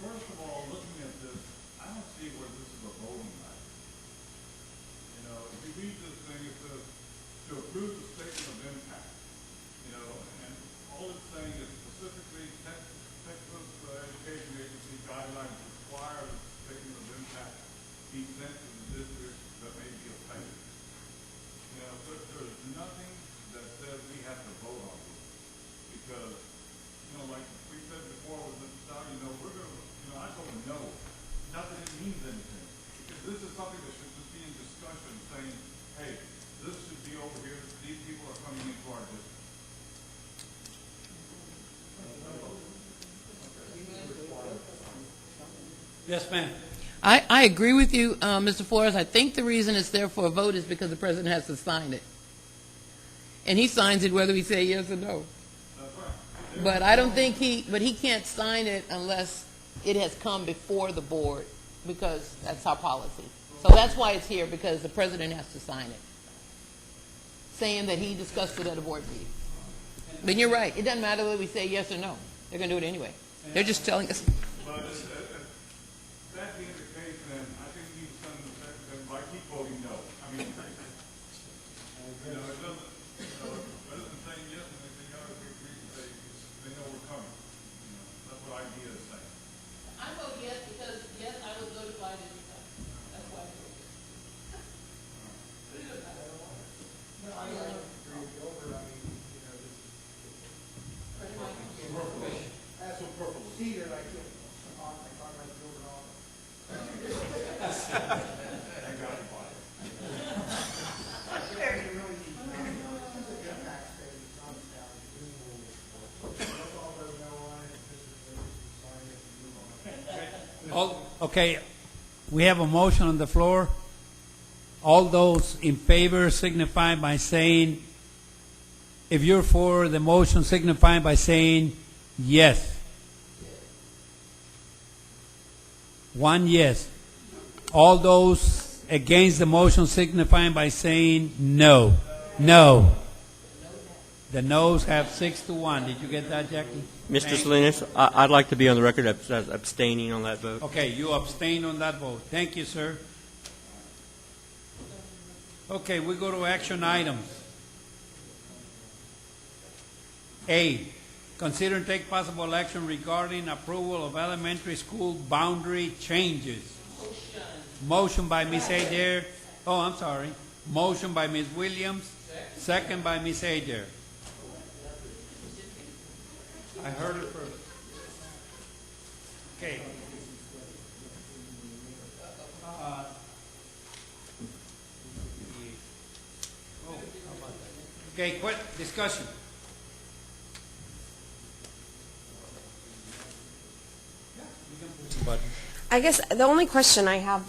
First of all, looking at this, I don't see where this is a voting item. to approve the statement of impact, you know, and all it's saying is specifically Texas Education Agency guidelines require the statement of impact be sent to the districts that may be affected. You know, there's nothing that says we have to vote on this, because, you know, like we said before with Mr. Starr, you know, we're going to, you know, I told him no, not that it means anything, because this is something that should just be in discussion, saying, hey, this should be over here, these people are coming into our district. Yes, ma'am. I agree with you, Mr. Flores. I think the reason it's there for a vote is because the president has to sign it. And he signs it whether we say yes or no. But I don't think he can't sign it unless it has come before the board, because that's our policy. So that's why it's here, because the president has to sign it, saying that he discussed it at a board meeting. But you're right. It doesn't matter whether we say yes or no. They're going to do it anyway. They're just telling us. But that being the case, then I think you send the secretary by keep voting no. I mean, you know, it doesn't, you know, rather than saying yes and they say no, we agree to say, they know we're coming. You know, that's what idea is saying. I vote yes because, yes, I was notified every time. That's why I vote yes. As a procedure, I can't, Okay, we have a motion on the floor. All those in favor signify by saying, if you're for the motion, signify by saying yes. One yes. All those against the motion signifying by saying no. No. The noes have 6-1. Did you get that, Jackie? Mr. Salinas, I'd like to be on the record as abstaining on that vote. Okay, you abstain on that vote. Thank you, sir. Okay, we go to action items. A, consider and take possible action regarding approval of elementary school boundary changes. Motion by Ms. Adair. Oh, I'm sorry. Motion by Ms. Williams. Second by Ms. Adair. I heard it first. Okay. Okay, quick discussion. I guess the only question I have,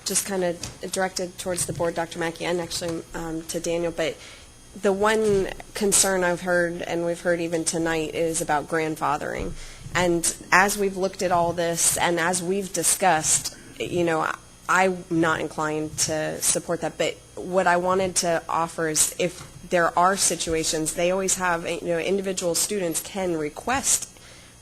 just kind of directed towards the board, Dr. Mackey, and actually to Daniel, but the one concern I've heard, and we've heard even tonight, is about grandfathering. And as we've looked at all this, and as we've discussed, you know, I'm not inclined to support that. But what I wanted to offer is, if there are situations, they always have, you know, individual students can request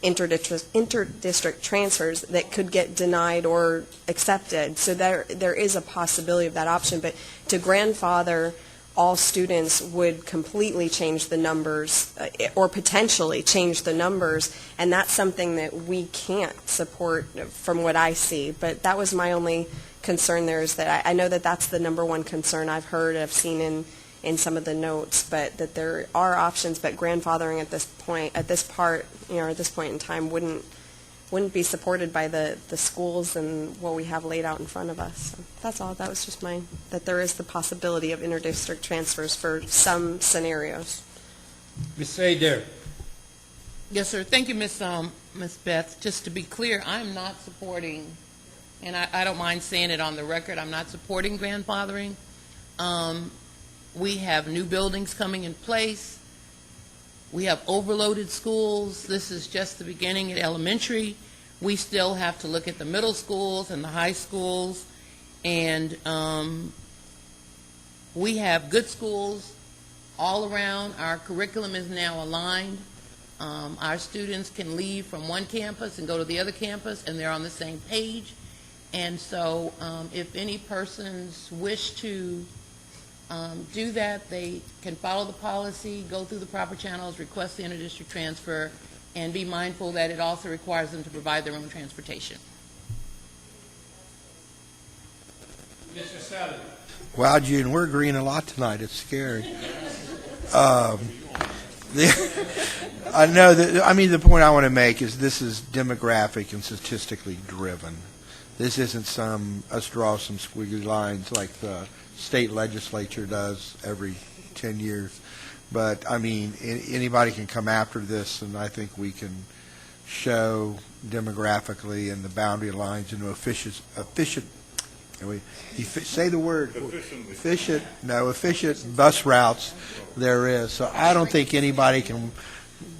interdistrict transfers that could get denied or accepted. So there is a possibility of that option. But to grandfather all students would completely change the numbers, or potentially change the numbers, and that's something that we can't support from what I see. But that was my only concern there, is that I know that that's the number one concern I've heard, I've seen in some of the notes, but that there are options, but grandfathering at this point in time wouldn't be supported by the schools and what we have laid out in front of us. So that's all. That was just that there is the possibility of interdistrict transfers for some scenarios. Ms. Adair. Yes, sir. Thank you, Ms. Beth. Just to be clear, I'm not supporting, and I don't mind saying it on the record, I'm not supporting grandfathering. We have new buildings coming in place. We have overloaded schools. This is just the beginning at elementary. We still have to look at the middle schools and the high schools. And we have good schools all around. Our curriculum is now aligned. Our students can leave from one campus and go to the other campus, and they're on the same page. And so if any persons wish to do that, they can follow the policy, go through the proper channels, request the interdistrict transfer, and be mindful that it also requires them to provide their own transportation. Mr. Sally. Wow, June, we're agreeing a lot tonight. It's scary. I know that. I mean, the point I want to make is this is demographic and statistically driven. This isn't us draw some squiggly lines like the state legislature does every 10 years. But I mean, anybody can come after this, and I think we can show demographically and the boundary lines into efficient. Say the word. Efficient bus routes there is. So I don't think anybody can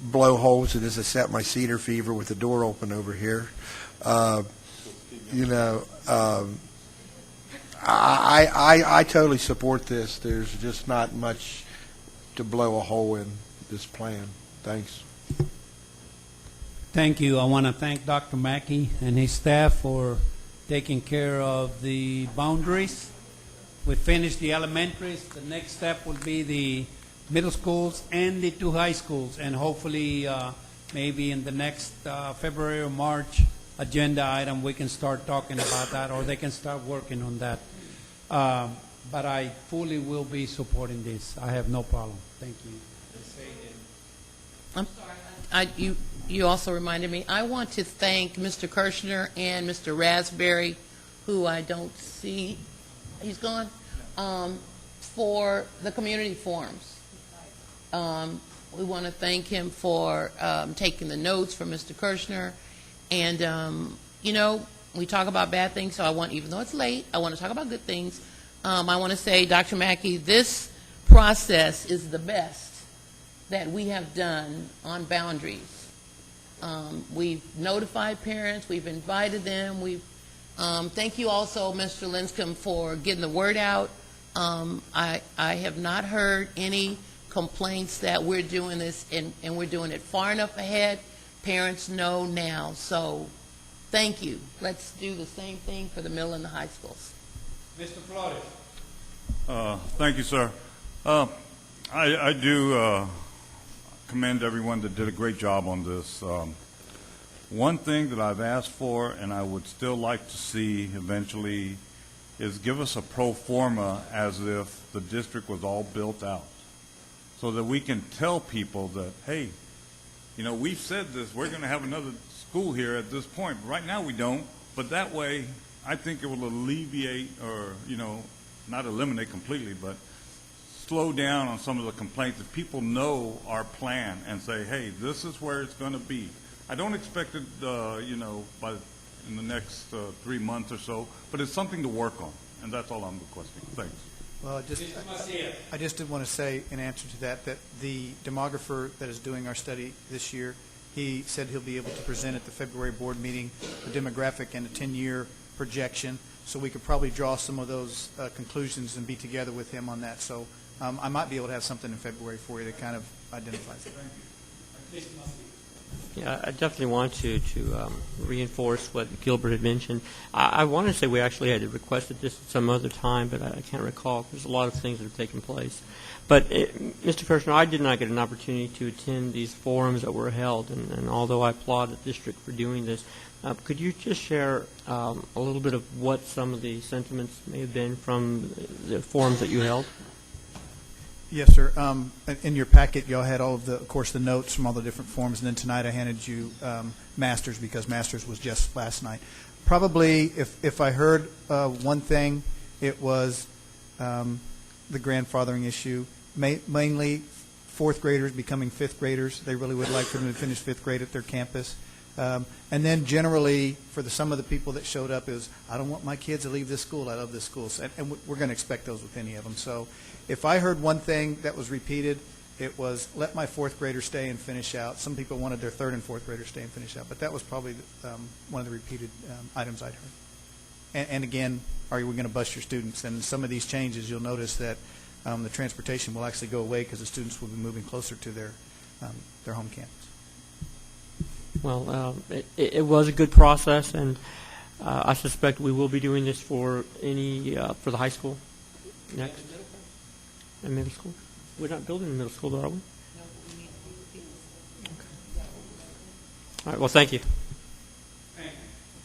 blow holes in this except my cedar fever with the door open over here. I totally support this. There's just not much to blow a hole in this plan. Thanks. Thank you. I want to thank Dr. Mackey and his staff for taking care of the boundaries. We finished the elementaries. The next step will be the middle schools and the 2 high schools, and hopefully maybe in the next February or March agenda item we can start talking about that, or they can start working on that. But I fully will be supporting this. I have no problem. Thank you. I'm sorry. You also reminded me. I want to thank Mr. Kirshner and Mr. Raspberry, who I don't see. He's gone. For the community forums. We want to thank him for taking the notes from Mr. Kirshner. And, we talk about bad things, so even though it's late, I want to talk about good things. I want to say, Dr. Mackey, this process is the best that we have done on boundaries. We've notified parents, we've invited them, thank you also, Mr. Linscomb, for getting the word out. I have not heard any complaints that we're doing this, and we're doing it far enough ahead. Parents know now, so thank you. Let's do the same thing for the middle and the high schools. Mr. Flores. Thank you, sir. I do commend everyone that did a great job on this. One thing that I've asked for, and I would still like to see eventually, is give us a pro forma as if the district was all built out, so that we can tell people that, hey, we've said this, we're going to have another school here at this point. Right now we don't, but that way I think it will alleviate, or, not eliminate completely, but slow down on some of the complaints, that people know our plan and say, hey, this is where it's going to be. I don't expect it, in the next 3 months or so, but it's something to work on, and that's all I'm requesting. Thanks. Well, I just did want to say in answer to that the demographer that is doing our study this year, he said he'll be able to present at the February board meeting a demographic and a 10-year projection, so we could probably draw some of those conclusions and be together with him on that. So I might be able to have something in February for you that kind of identifies it. Yeah, I definitely want to reinforce what Gilbert had mentioned. I want to say we actually had requested this at some other time, but I can't recall. There's a lot of things that have taken place. But, Mr. Kirshner, I did not get an opportunity to attend these forums that were held, and although I applaud the district for doing this, could you just share a little bit of what some of the sentiments may have been from the forums that you held? Yes, sir. In your packet, y'all had all of the notes from all the different forums, and then tonight I handed you Masters, because Masters was just last night. Probably, if I heard one thing, it was the grandfathering issue. Mainly, fourth graders becoming fifth graders. They really would like for them to finish fifth grade at their campus. And then generally, for some of the people that showed up, is I don't want my kids to leave this school. I love this school. And we're going to expect those with any of them. So if I heard one thing that was repeated, it was let my fourth grader stay and finish out. Some people wanted their third and fourth graders stay and finish out. But that was probably one of the repeated items I'd heard. And again, are we going to bus your students? And some of these changes, you'll notice that the transportation will actually go away because the students will be moving closer to their home campus. Well, it was a good process, and I suspect we will be doing this for the high school next. A middle school? We're not building a middle school, though, are we? All right, well, thank you. Thank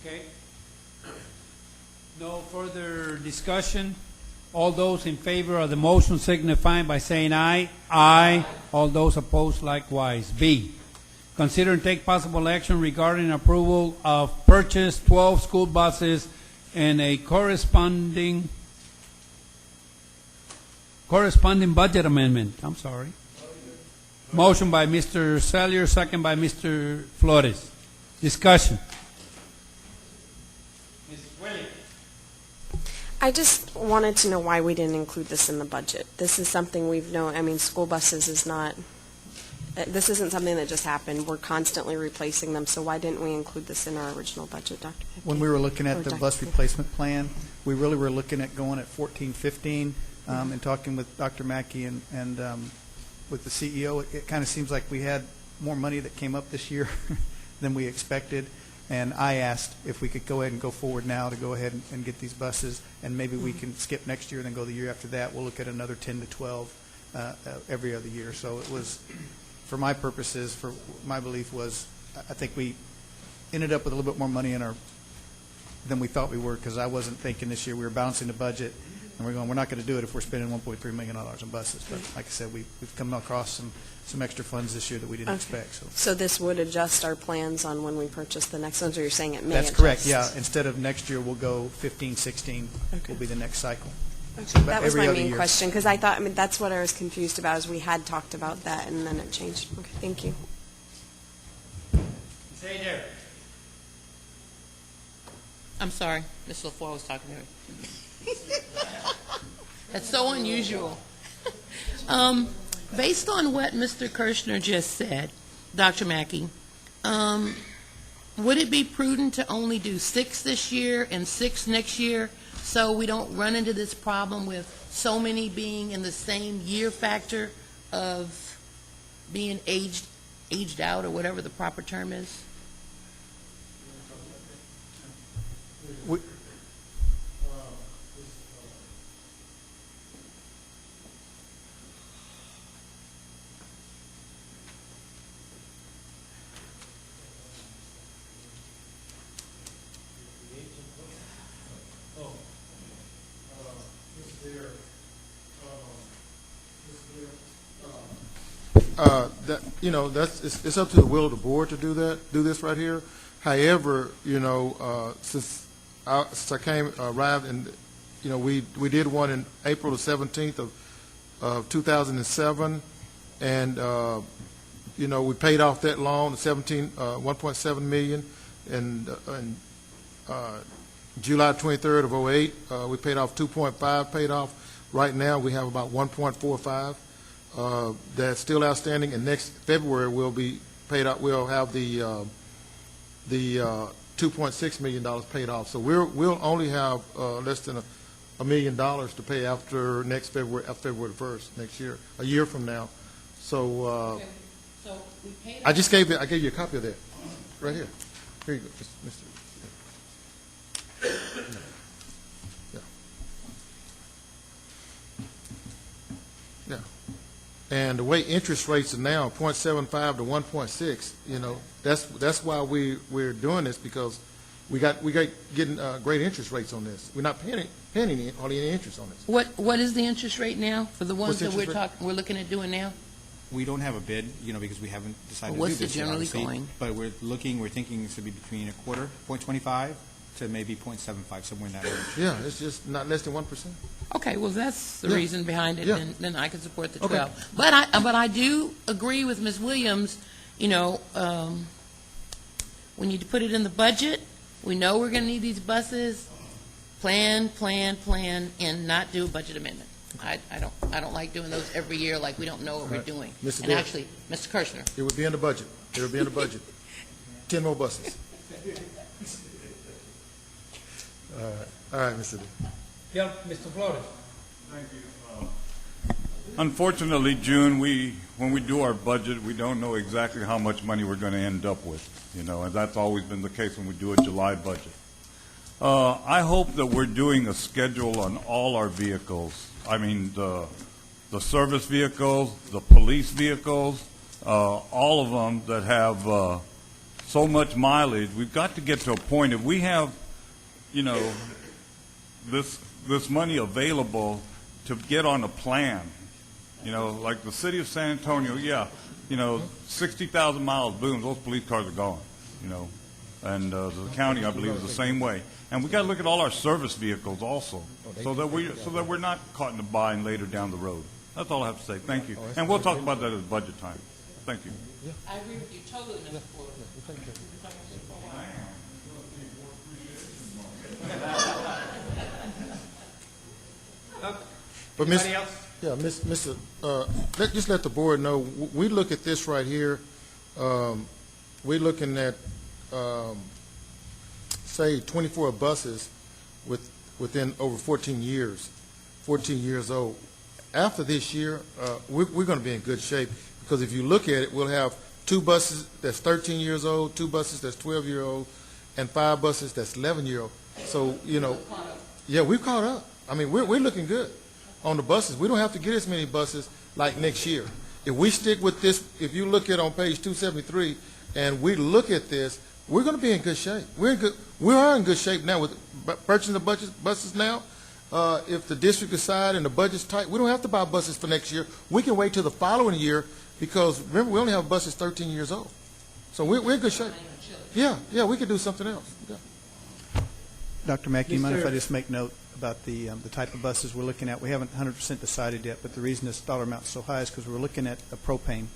you. Okay. No further discussion. All those in favor of the motion signify by saying aye. Aye. All those opposed likewise. B, consider and take possible action regarding approval of purchase 12 school buses and a corresponding budget amendment. I'm sorry. Motion by Mr. Sellier, second by Mr. Flores. Discussion. Ms. Williams. I just wanted to know why we didn't include this in the budget. This is something we've known, I mean, school buses is not, this isn't something that just happened. We're constantly replacing them, so why didn't we include this in our original budget, Dr. Pickett? When we were looking Or at the Dr. bus Flores? replacement plan, we really were looking at going at 14, 15, and talking with Dr. Mackey and with the CEO, it kind of seems like we had more money that came up this year than we expected. And I asked if we could go ahead and go forward now to go ahead and get these buses, and maybe we can skip next year and then go the year after that. We'll look at another 10 to 12 every other year. So it was, for my purposes, for my belief was, I think we ended up with a little bit more money in our than we thought we were, because I wasn't thinking this year we were balancing the budget, and we're not going to do it if we're spending $1.3 million on buses. But like I said, we've come across some extra funds this year that we didn't expect. So this would adjust our plans on when we purchase the next ones, or you're saying it may That's adjust? correct, yeah. Instead of next year, we'll go 15, 16 will be the next cycle. Okay. That was Every my other main year. question, because I thought, I mean, that's what I was confused about, is we had talked about that, and then it changed. Okay, thank you. Say there. I'm sorry, Ms. LaFleur was talking to me. That's so unusual. Based on what Mr. Kirshner just said, Dr. Mackey, would it be prudent to only do 6 this year and 6 next year, so we don't run into this problem with so many being in the same year factor of being aged out, or whatever the proper term is? It's up to the will of the board to do this right here. However, since I arrived, and we did one in April the 17th of 2007, and we paid off that loan, 1.7 million, and July 23rd of 08, we paid off 2.5 paid off. Right now, we have about 1.45 that's still outstanding, and next February will be paid out. We'll have the $2.6 million paid off. So we'll only have less than $1 million to pay after next February, February 1st next year, a year from now. So Okay. So we paid I gave you a copy of that right here. Here you go, Mr. Yeah. And the way interest rates are now, 0.75 to 1.6, that's why we're doing this, because we got getting great interest rates on this. We're not paying hardly any interest on this. What is the interest rate now for the ones What's the that interest rate? we're looking at doing now? We don't have a bid, because we haven't decided What's to do it this yet, generally obviously. going? But we're thinking it should be between a quarter, 0.25 to maybe 0.75, somewhere in that range. Yeah, it's just not less than 1%. Okay, well, that's the Yeah. reason behind it, Yeah. then I can support the Okay. 12. But I do agree with Ms. Williams, we need to put it in the budget. We know we're going to need these buses. Plan, and not do a budget amendment. I don't like doing those every year like we don't know what we're Right. doing. Mr. And Dale. actually, Mr. Kirshner, It would be in the budget. It would be in the budget. 10 more buses. All right, Mr. Lee. Yeah, Mr. Flores. Thank you. Unfortunately, June, when we do our budget, we don't know exactly how much money we're going to end up with, and that's always been the case when we do a July budget. I hope that we're doing a schedule on all our vehicles. I mean, the service vehicles, the police vehicles, all of them that have so much mileage. We've got to get to a point, if we have, you know, this money available to get on a plan, you know, like the city of San Antonio, yeah, you know, 60,000 miles, boom, those police cars are gone, you know. And the county, I believe, is the same way. And we got to look at all our service vehicles also, so that we're not caught in a bind later down the road. That's all I have to say. Thank you. And we'll talk about that at budget time. Thank you. I agree with you totally, Mr. Ford. But just let the board know, we look at this right here, we're looking at, say, 24 buses within over 14 years old. After this year, we're going to be in good shape, because if you look at it, we'll have 2 buses that's 13 years old, 2 buses that's 12-year-old, and 5 buses that's 11-year-old. So, you know, yeah, we've caught up. I mean, we're looking good on the buses. We don't have to get as many buses like next year. If we stick with this, if you look at on page 273, and we look at this, we're going to be in good shape. We are in good shape now with purchasing the buses now. If the district decide and the budget's tight, we don't have to buy buses for next year. We can wait till the following year, because remember, we only have buses 13 years old. So we're in good shape. Yeah, we could do something else. Yeah. Dr. Mackey, you mind if I just make note about the type of buses we're looking at? We haven't 100% decided yet, but the reason this dollar amount is so high is because we're looking at propane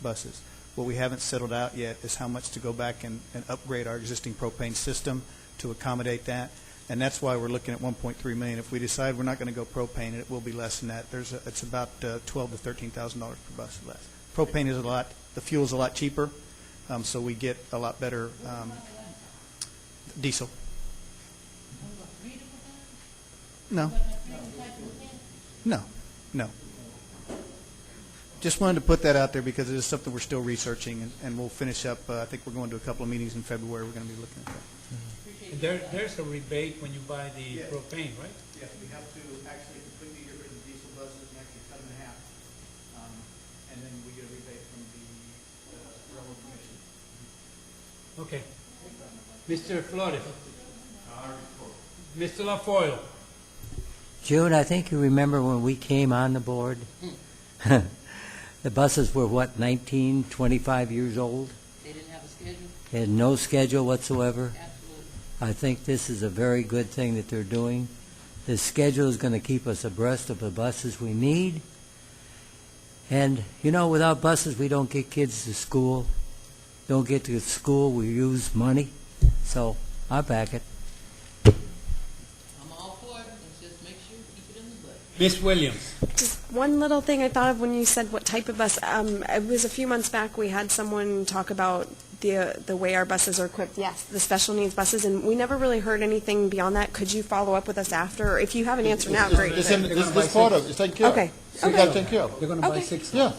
buses. What we haven't settled out yet is how much to go back and upgrade our existing propane system to accommodate that. And that's why we're looking at $1.3 million. If we decide we're not going to go propane, it will be less than that. It's about $12,000 to $13,000 per bus less. Propane is the fuel is a lot cheaper, so we get a lot better diesel. No. Just wanted to put that out there because it is something we're still researching, and we'll finish up. I think we're going to a couple of meetings in February. We're going to be looking at that. There's a rebate when you buy the propane, right? Yes, we have to actually completely get rid of the diesel buses and actually cut them in half. And then we get a rebate from the Railroad Commission. Okay. Mr. Flores. Mr. LaFoyle. June, I think you remember when we came on the board, the buses were, 19, 25 years old? They didn't have a schedule? They had no schedule whatsoever. Absolutely. I think this is a very good thing that they're doing. The schedule is going to keep us abreast of the buses we need. And, you know, without buses, we don't get kids to school. Don't get to school, we use money. So I back it. I'm all for it. Let's just make sure we keep it in the budget. Ms. Williams. Just one little thing I thought of when you said what type of bus. It was a few months back we had someone talk about the way our buses are equipped. Yes, the special needs buses, and we never really heard anything beyond that. Could you follow up with us after? Or if you have an answer now, great. This part of it. It's taken care of. Okay. So we got to take care of it. They're going to buy 6. Yeah.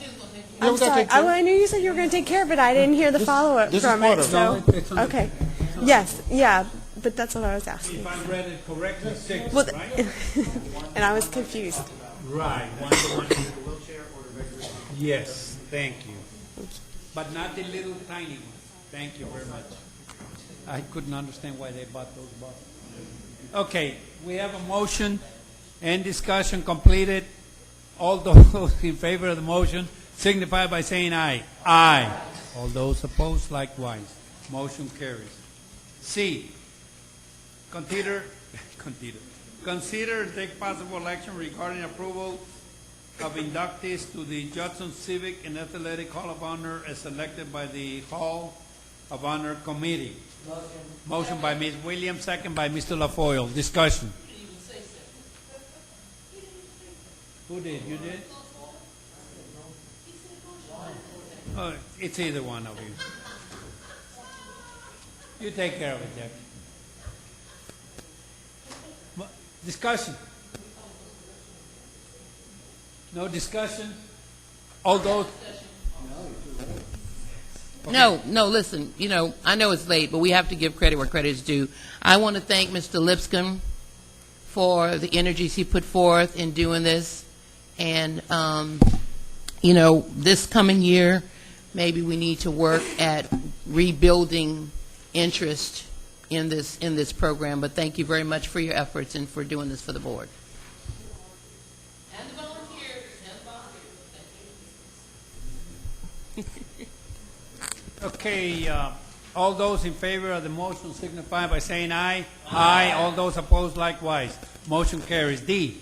I'm sorry. I knew you said you were going to take care of it. I didn't hear the follow-up this is from part it. of it. So, okay. Yes. Yeah. But that's what I was asking. If I read it correctly, 6, Well, right? and I was confused. Right. Yes, thank you. But not the little tiny one. Thank you very much. I couldn't understand why they bought those buses. Okay, we have a motion and discussion completed. All those in favor of the motion signify by saying aye. Aye. All those opposed, likewise. Motion carries. C, consider and take possible action regarding approval of inductees to the Judson Civic and Athletic Hall of Honor as selected by the Hall of Honor Committee. Motion by Ms. Williams, second by Mr. LaFoyle. Discussion. Who did? You did? Oh, it's either one of you. You take care of it, Jackie. Discussion. No discussion? All those? No, listen, you know, I know it's late, but we have to give credit where credit is due. I want to thank Mr. Lipscomb for the energies he put forth in doing this. And, this coming year, maybe we need to work at rebuilding interest in this program. But thank you very much for your efforts and for doing this for the board. And the volunteers, Okay, all those in favor of the motion signify by saying aye. Aye. All those opposed likewise. Motion carries. D,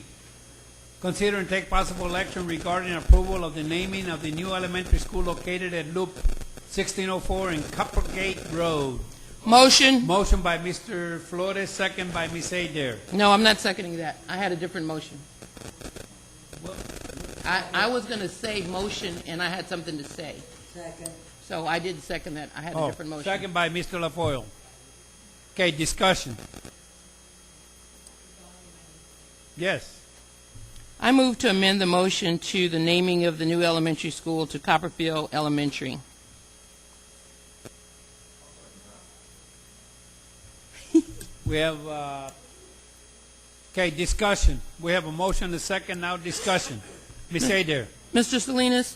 consider and take possible action regarding approval of the naming of the new elementary school located at Loop 1604 in Coppergate Road. Motion. Motion by Mr. Flores, second by Ms. Adair. No, I'm not seconding that. I had a different motion. I was going to say motion, and I had something to say. Second. So I did second that. I had a different motion. Second by Mr. LaFoille. Okay, discussion. Yes. I move to amend the motion to the naming of the new elementary school to Copperfield Elementary. We have, okay, discussion. We have a motion and a second, now discussion. Ms. Adair. Mr. Salinas,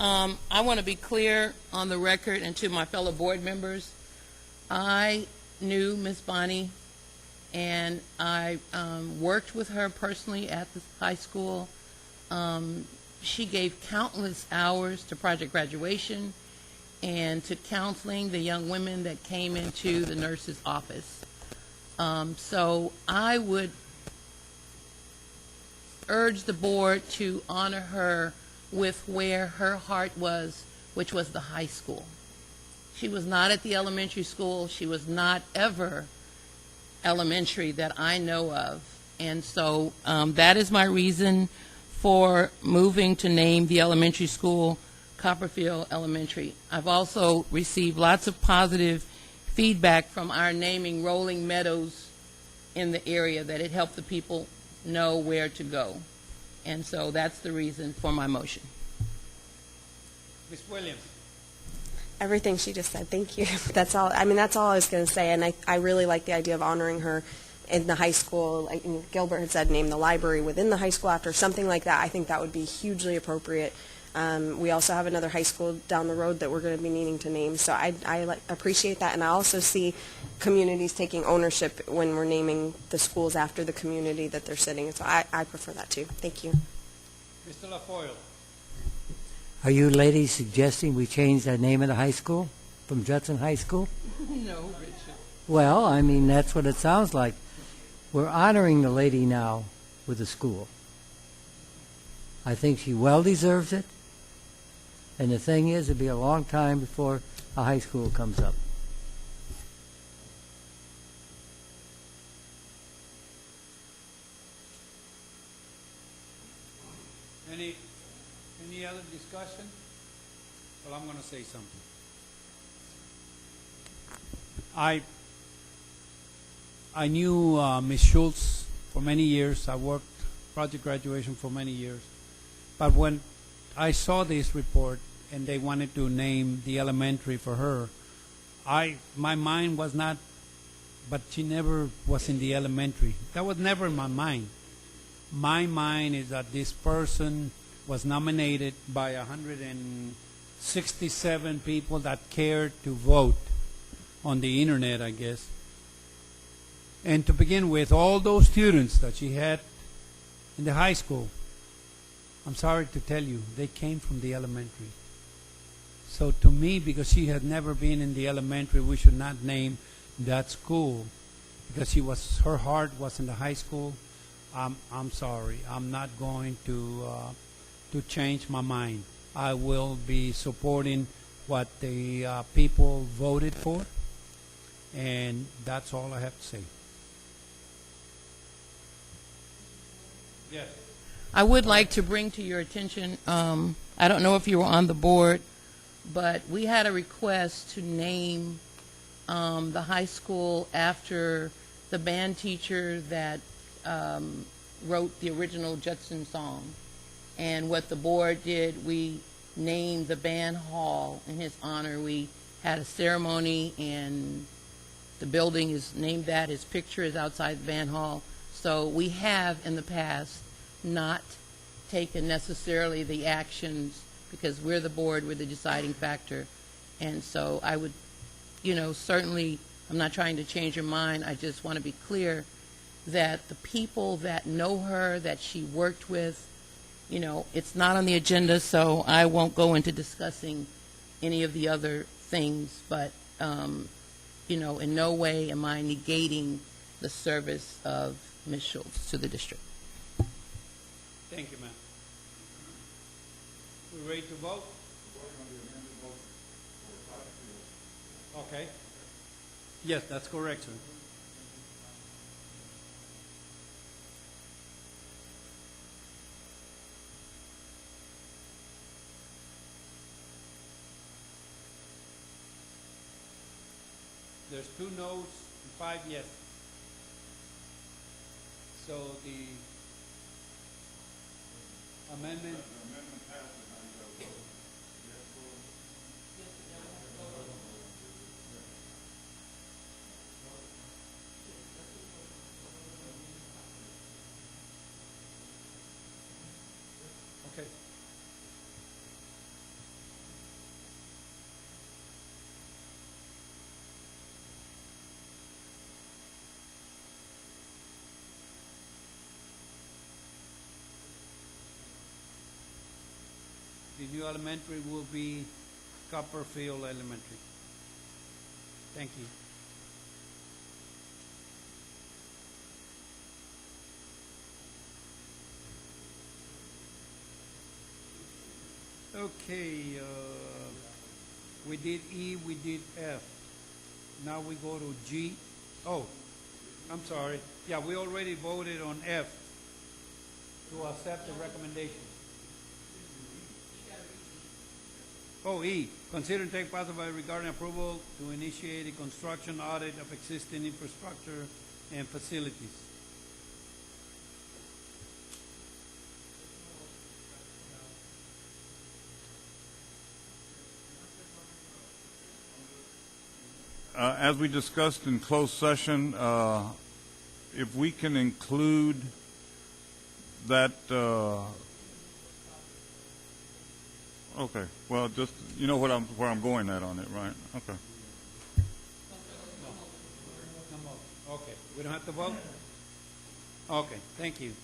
I want to be clear on the record and to my fellow board members. I knew Ms. Bonnie, and I worked with her personally at the high school. She gave countless hours to Project Graduation and to counseling the young women that came into the nurse's office. So I would urge the board to honor her with where her heart was, which was the high school. She was not at the elementary school. She was not ever elementary that I know of. And so that is my reason for moving to name the elementary school Copperfield Elementary. I've also received lots of positive feedback from our naming Rolling Meadows in the area, that it helped the people know where to go. And so that's the reason for my motion. Ms. Williams. Everything she just said, thank you. That's all. I mean, that's all I was going to say, and I really like the idea of honoring her in the high school. Like Gilbert had said, name the library within the high school after something like that. I think that would be hugely appropriate. We also have another high school down the road that we're going to be needing to name, so I appreciate that, and I also see communities taking ownership when we're naming the schools after the community that they're sitting in, so I prefer that too. Thank you. Mr. LaFoille. Are you ladies suggesting we change the name of the high school from Judson High School? No, Richard. Well, I mean, that's what it sounds like. We're honoring the lady now with the school. I think she well deserves it. And the thing is, it'll be a long time before a high school comes up. Any other discussion? Well, I'm going to say something. I knew Ms. Schultz for many years. I worked Project Graduation for many years. But when I saw this report and they wanted to name the elementary for her, my mind was not, but she never was in the elementary. That was never in my mind. My mind is that this person was nominated by 167 people that cared to vote on the internet, I guess. And to begin with, all those students that she had in the high school, I'm sorry to tell you, they came from the elementary. So to me, because she had never been in the elementary, we should not name that school, because her heart was in the high school. I'm sorry. I'm not going to change my mind. I will be supporting what the people voted for, and that's all I have to say. Yes. I would like to bring to your attention, I don't know if you were on the board, but we had a request to name the high school after the band teacher that wrote the original Judson song. And what the board did, we named the band hall in his honor. We had a ceremony, and the building is named that. His picture is outside the band hall. So we have in the past not taken necessarily the actions, because we're the board, we're the deciding factor. And so I would, certainly, I'm not trying to change your mind, I just want to be clear that the people that know her, that she worked with, it's not on the agenda, so I won't go into discussing any of the other things, but, in no way am I negating the service of Ms. Schultz to the district. Thank you, ma'am. We ready to vote? Okay. Yes, that's correct, sir. There's 2 noes and 5 yes. So the amendment. Okay. The new elementary will be Copperfield Elementary. Thank you. Okay, we did E, we did F. Now we go to G. Oh, I'm sorry. Yeah, we already voted on F to accept the recommendation. Oh, E, consider and take possible regarding approval to initiate a construction audit of existing infrastructure and facilities. As we discussed in closed session, if we can include that, okay, well, just, you know where I'm going at on it, right? Okay. Okay, we don't have to vote? Okay, thank you.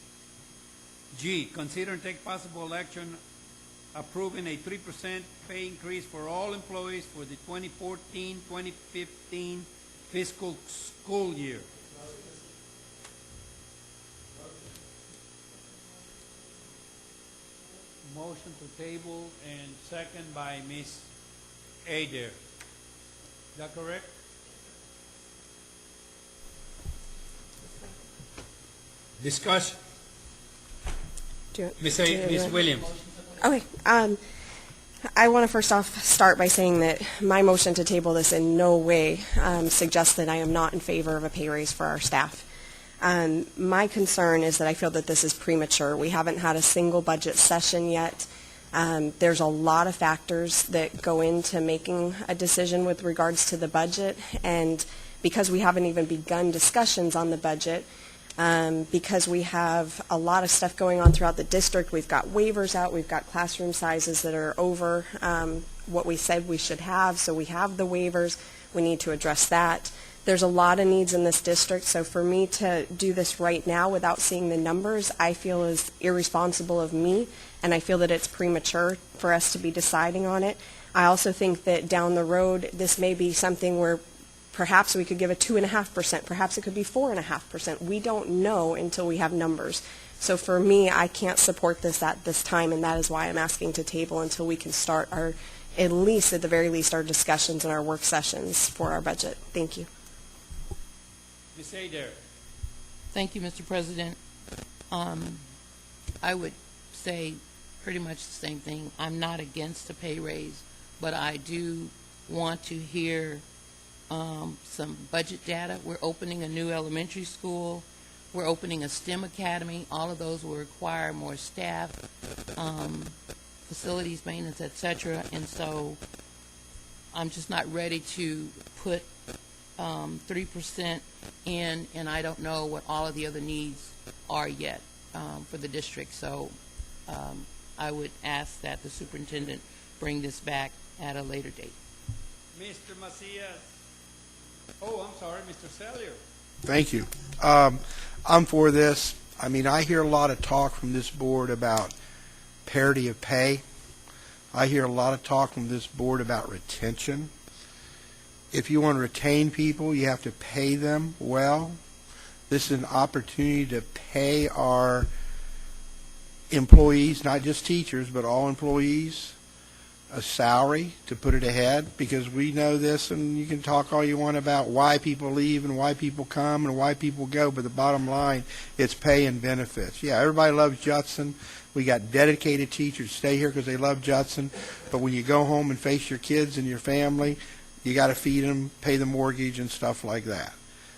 G, consider and take possible action approving a 3% pay increase for all employees for the 2014-2015 fiscal school year. Motion to table and second by Ms. Adair. Is that correct? Discussion. Ms. Williams. Okay. I want to first off start by saying that my motion to table this in no way suggests that I am not in favor of a pay raise for our staff. My concern is that I feel that this is premature. We haven't had a single budget session yet. There's a lot of factors that go into making a decision with regards to the budget, and because we haven't even begun discussions on the budget, because we have a lot of stuff going on throughout the district. We've got waivers out. We've got classroom sizes that are over what we said we should have, so we have the waivers. We need to address that. There's a lot of needs in this district, so for me to do this right now without seeing the numbers, I feel is irresponsible of me, and I feel that it's premature for us to be deciding on it. I also think that down the road, this may be something where perhaps we could give a 2.5%, perhaps it could be 4.5%. We don't know until we have numbers. So for me, I can't support this at this time, and that is why I'm asking to table until we can start our, at the very least, our discussions and our work sessions for our budget. Thank you. Ms. Adair. Thank you, Mr. President. I would say pretty much the same thing. I'm not against a pay raise, but I do want to hear some budget data. We're opening a new elementary school. We're opening a STEM academy. All of those will require more staff, facilities maintenance, et cetera. And so I'm just not ready to put 3% in, and I don't know what all of the other needs are yet for the district. So I would ask that the superintendent bring this back at a later date. Mr. Macias. Oh, I'm sorry, Mr. Sellier. Thank you. I'm for this. I mean, I hear a lot of talk from this board about parity of pay. I hear a lot of talk from this board about retention. If you want to retain people, you have to pay them well. This is an opportunity to pay our employees, not just teachers, but all employees, a salary to put it ahead, because we know this, and you can talk all you want about why people leave and why people come and why people go, but the bottom line, it's pay and benefits. Yeah, everybody loves Judson. We got dedicated teachers stay here because they love Judson, but when you go home and face your kids and your family, you got to feed them, pay the mortgage and stuff like that.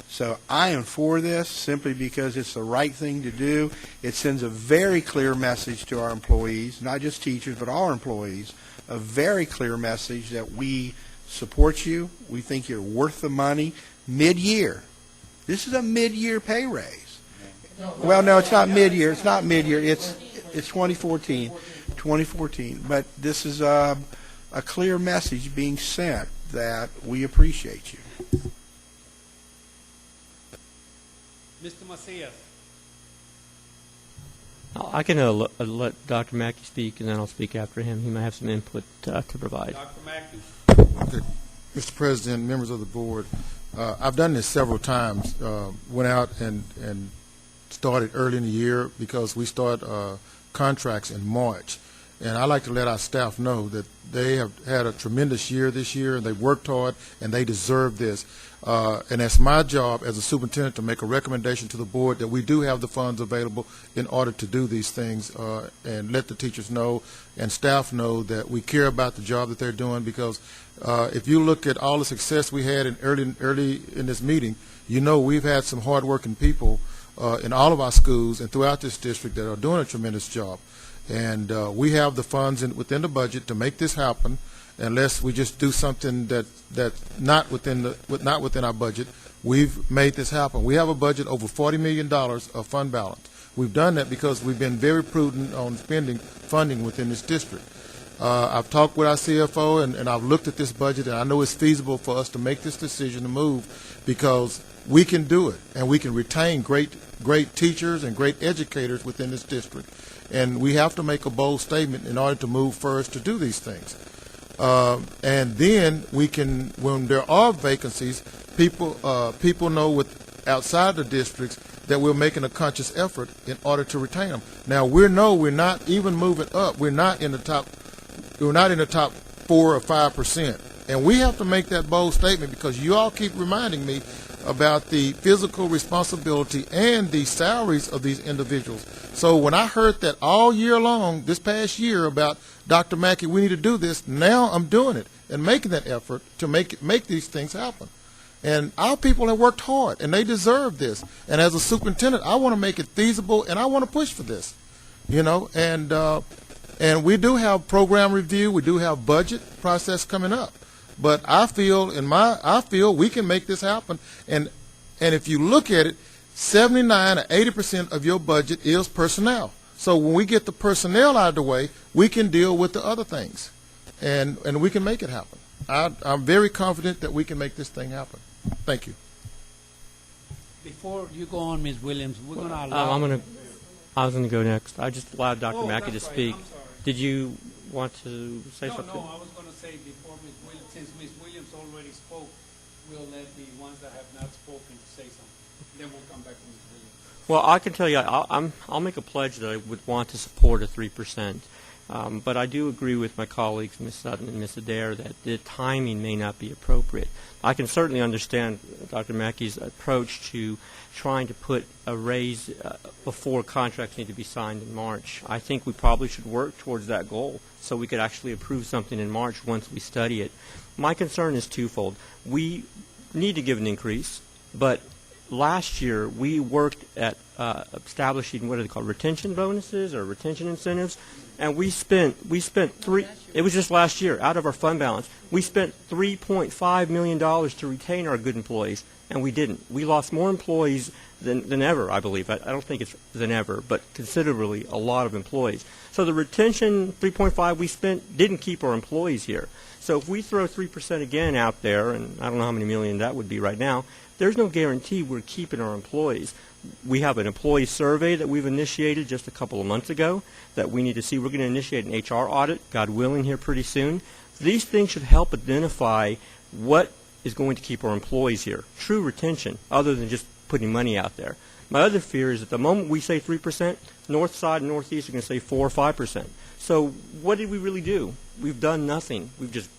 So I am for this simply because it's the right thing to do. It sends a very clear message to our employees, not just teachers, but all employees, a very clear message that we support you. We think you're worth the money mid-year. This is a mid-year pay raise. Well, no, it's not mid-year. It's not mid-year. It's 2014. But this is a clear message being sent that we appreciate you. Mr. Macias. I can let Dr. Mackey speak, and then I'll speak after him. He might have some input to provide. Dr. Mackey. Okay. Mr. President, members of the board, I've done this several times. Went out and started early in the year because we start contracts in March. And I like to let our staff know that they have had a tremendous year this year, and they've worked hard, and they deserve this. And it's my job as a superintendent to make a recommendation to the board that we do have the funds available in order to do these things, and let the teachers know and staff know that we care about the job that they're doing, because if you look at all the success we had in early in this meeting, you know we've had some hardworking people in all of our schools and throughout this district that are doing a tremendous job. And we have the funds within the budget to make this happen, unless we just do something that's not within our budget. We've made this happen. We have a budget over $40 million of fund balance. We've done that because we've been very prudent on spending funding within this district. I've talked with our CFO, and I've looked at this budget, and I know it's feasible for us to make this decision to move, because we can do it, and we can retain great teachers and great educators within this district. And we have to make a bold statement in order to move first to do these things. And then we can, when there are vacancies, people know outside the districts that we're making a conscious effort in order to retain them. Now we're not even moving up. We're not in the top 4 or 5%. And we have to make that bold statement, because you all keep reminding me about the physical responsibility and the salaries of these individuals. So when I heard that all year long, this past year, about Dr. Mackey, we need to do this, now I'm doing it and making that effort to make these things happen. And our people have worked hard, and they deserve this. And as a superintendent, I want to make it feasible, and I want to push for this, and we do have program review, we do have budget process coming up. But I feel we can make this happen. And if you look at it, 79 or 80% of your budget is personnel. So when we get the personnel out of the way, we can deal with the other things, and we can make it happen. I'm very confident that we can make this thing happen. Thank you. Before you go on, Ms. Williams, we're going to allow... I was going to go next. I just allowed Dr. Mackey to that's right. speak. I'm sorry. Did you want to say something? No, I was going to say before Ms. Williams, since Ms. Williams already spoke, we'll let the ones that have not spoken say something. Then we'll come back to Ms. Williams. Well, I can tell you, I'll make a pledge that I would want to support a 3%. But I do agree with my colleagues, Ms. Sutton and Ms. Adair, that the timing may not be appropriate. I can certainly understand Dr. Mackey's approach to trying to put a raise before contracts need to be signed in March. I think we probably should work towards that goal so we could actually approve something in March once we study it. My concern is twofold. We need to give an increase, but last year we worked at establishing, what are they called, retention bonuses or retention incentives, and we spent it was just last year, out of our fund balance, we spent $3.5 million to retain our good employees, and we didn't. We lost more employees than ever, I believe. I don't think it's than ever, but considerably a lot of employees. So the retention 3.5 we spent didn't keep our employees here. So if we throw 3% again out there, and I don't know how many million that would be right now, there's no guarantee we're keeping our employees. We have an employee survey that we've initiated just a couple of months ago that we need to see. We're going to initiate an HR audit, God willing, here pretty soon. These things should help identify what is going to keep our employees here. True retention, other than just putting money out there. My other fear is that the moment we say 3%, North Side and Northeast are going to say 4 or 5%. So what did we really do? We've done nothing. We've just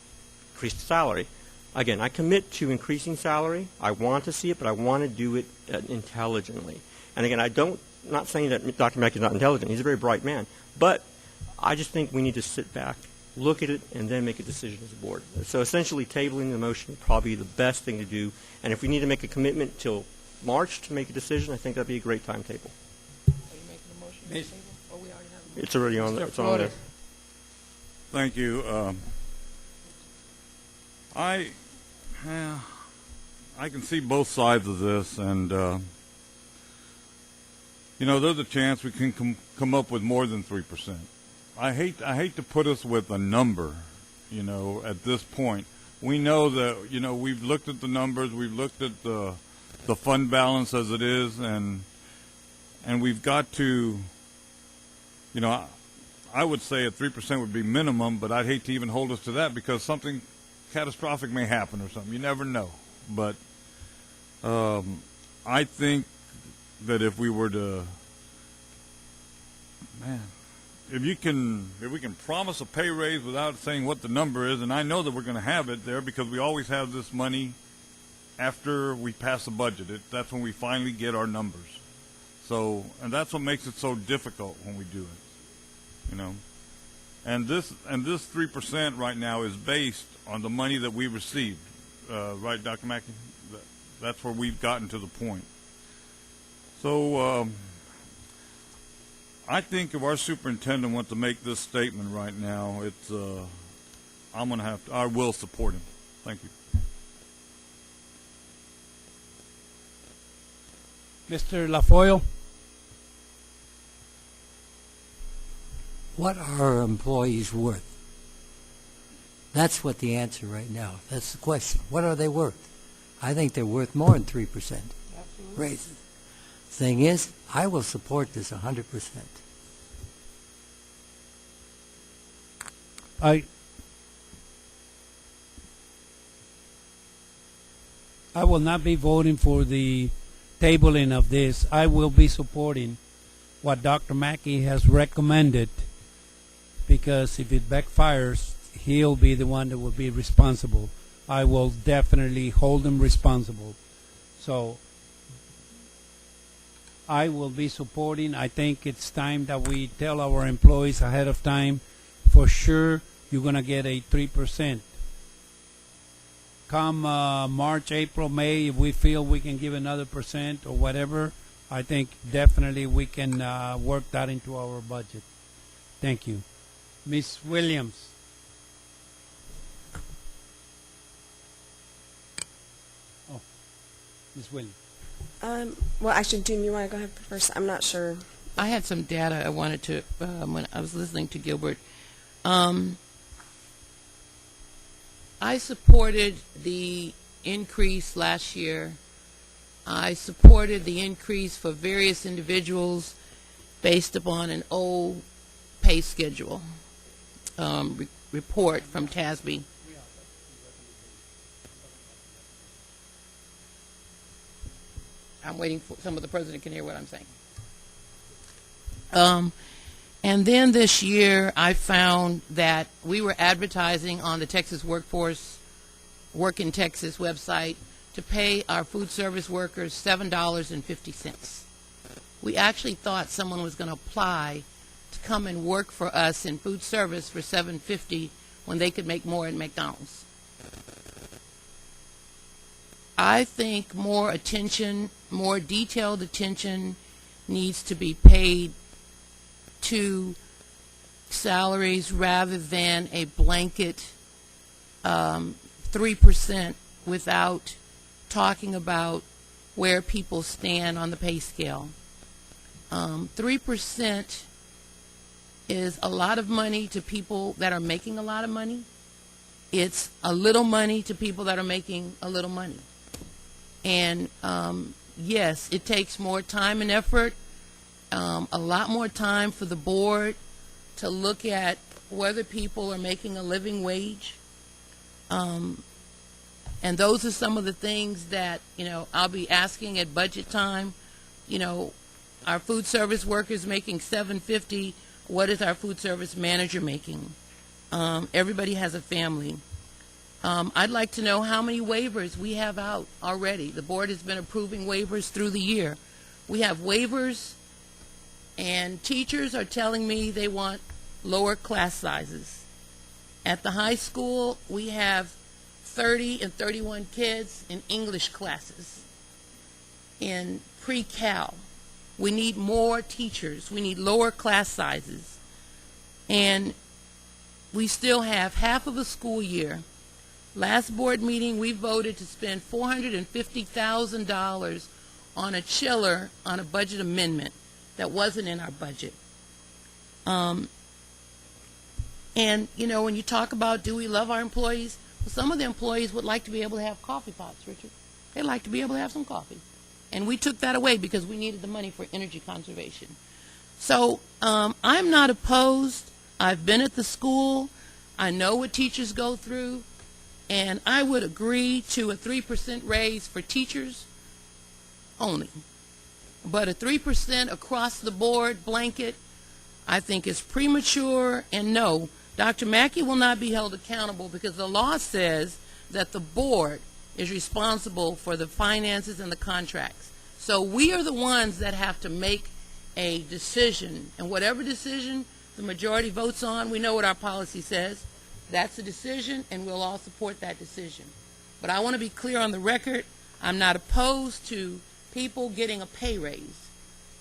increased the salary. Again, I commit to increasing salary. I want to see it, but I want to do it intelligently. And again, not saying that Dr. Mackey is not intelligent. He's a very bright man. But I just think we need to sit back, look at it, and then make a decision as a board. So essentially, tabling the motion would probably be the best thing to do. And if we need to make a commitment till March to make a decision, I think that'd be a great timetable. Are you making a motion to table? Or we already have a It's already on there. It's on there. Thank you. I can see both sides of this, and there's a chance we can come up with more than 3%. I hate to put us with a number, at this point. We know that we've looked at the numbers, we've looked at the fund balance as it is, and we've got to, I would say a 3% would be minimum, but I'd hate to even hold us to that because something catastrophic may happen or something. You never know. But I think that if we were to, if we can promise a pay raise without saying what the number is, and I know that we're going to have it there because we always have this money after we pass the budget. That's when we finally get our numbers. So, and that's what makes it so difficult when we do it, And this 3% right now is based on the money that we received, right, Dr. Mackey? That's where we've gotten to the point. So I think if our superintendent wants to make this statement right now, I will support him. Thank you. Mr. LaFoyle? What are our employees worth? That's what the answer right now. That's the question. What are they worth? I think they're worth more than 3% raises. Thing is, I will support this 100%. I will not be voting for the tabling of this. I will be supporting what Dr. Mackey has recommended, because if it backfires, he'll be the one that will be responsible. I will definitely hold him responsible. So I will be supporting. I think it's time that we tell our employees ahead of time, for sure, you're going to get a 3%. Come March, April, May, if we feel we can give another % or whatever, I think definitely we can work that into our budget. Thank you. Ms. Williams. Oh, Ms. Williams. Well, actually, June, you want to go ahead first? I'm not sure. I had some data I wanted to, when I was listening to Gilbert. I supported the increase last year. I supported the increase for various individuals based upon an old pay schedule report from TASB. I'm waiting for some of the president can hear what I'm saying. And then this year, I found that we were advertising on the Texas Workforce Work in Texas website to pay our food service workers $7.50. We actually thought someone was going to apply to come and work for us in food service for $7.50 when they could make more at McDonald's. I think more attention, more detailed attention needs to be paid to salaries rather than a blanket 3% without talking about where people stand on the pay scale. 3% is a lot of money to people that are making a lot of money. It's a little money to people that are making a little money. And yes, it takes more time and effort, a lot more time for the board to look at whether people are making a living wage. And those are some of the things that, I'll be asking at budget time. Our food service workers making $7.50. What is our food service manager making? Everybody has a family. I'd like to know how many waivers we have out already. The board has been approving waivers through the year. We have waivers, and teachers are telling me they want lower class sizes. At the high school, we have 30 and 31 kids in English classes. In pre-cal, we need more teachers. We need lower class sizes. And we still have half of a school year. Last board meeting, we voted to spend $450,000 on a chiller on a budget amendment that wasn't in our budget. And, when you talk about do we love our employees, well, some of the employees would like to be able to have coffee pots, Richard. They'd like to be able to have some coffee. And we took that away because we needed the money for energy conservation. So I'm not opposed. I've been at the school. I know what teachers go through. And I would agree to a 3% raise for teachers only. But a 3% across the board blanket, I think is premature. And no, Dr. Mackey will not be held accountable because the law says that the board is responsible for the finances and the contracts. So we are the ones that have to make a decision. And whatever decision the majority votes on, we know what our policy says. That's a decision, and we'll all support that decision. But I want to be clear on the record. I'm not opposed to people getting a pay raise.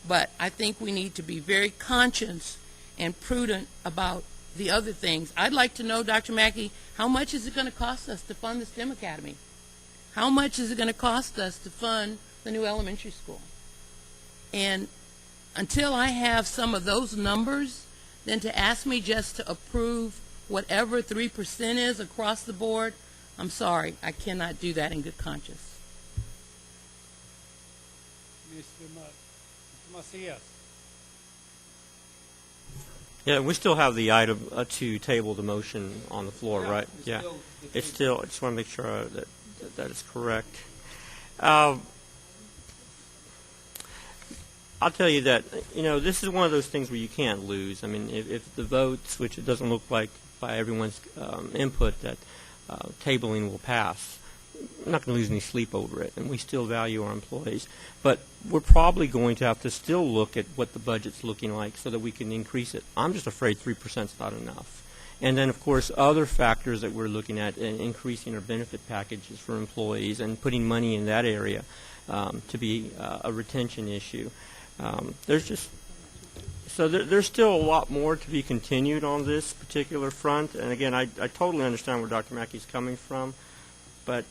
But I think we need to be very conscious and prudent about the other things. I'd like to know, Dr. Mackey, how much is it going to cost us to fund the STEM Academy? How much is it going to cost us to fund the new elementary school? And until I have some of those numbers, then to ask me just to approve whatever 3% is across the board, I'm sorry, I cannot do that in good conscience. Mr. Macias. Yeah, we still have the item to table the motion on the floor, right? Yeah, it's still. I just want to make sure that is correct. I'll tell you that this is one of those things where you can't lose. I mean, if the votes, which it doesn't look like by everyone's input, that tabling will pass, I'm not going to lose any sleep over it, and we still value our employees. But we're probably going to have to still look at what the budget's looking like so that we can increase it. I'm just afraid 3% is not enough. And then, of course, other factors that we're looking at in increasing our benefit packages for employees and putting money in that area to be a retention issue. There's still a lot more to be continued on this particular front. And again, I totally understand where Dr. Mackey's coming from, but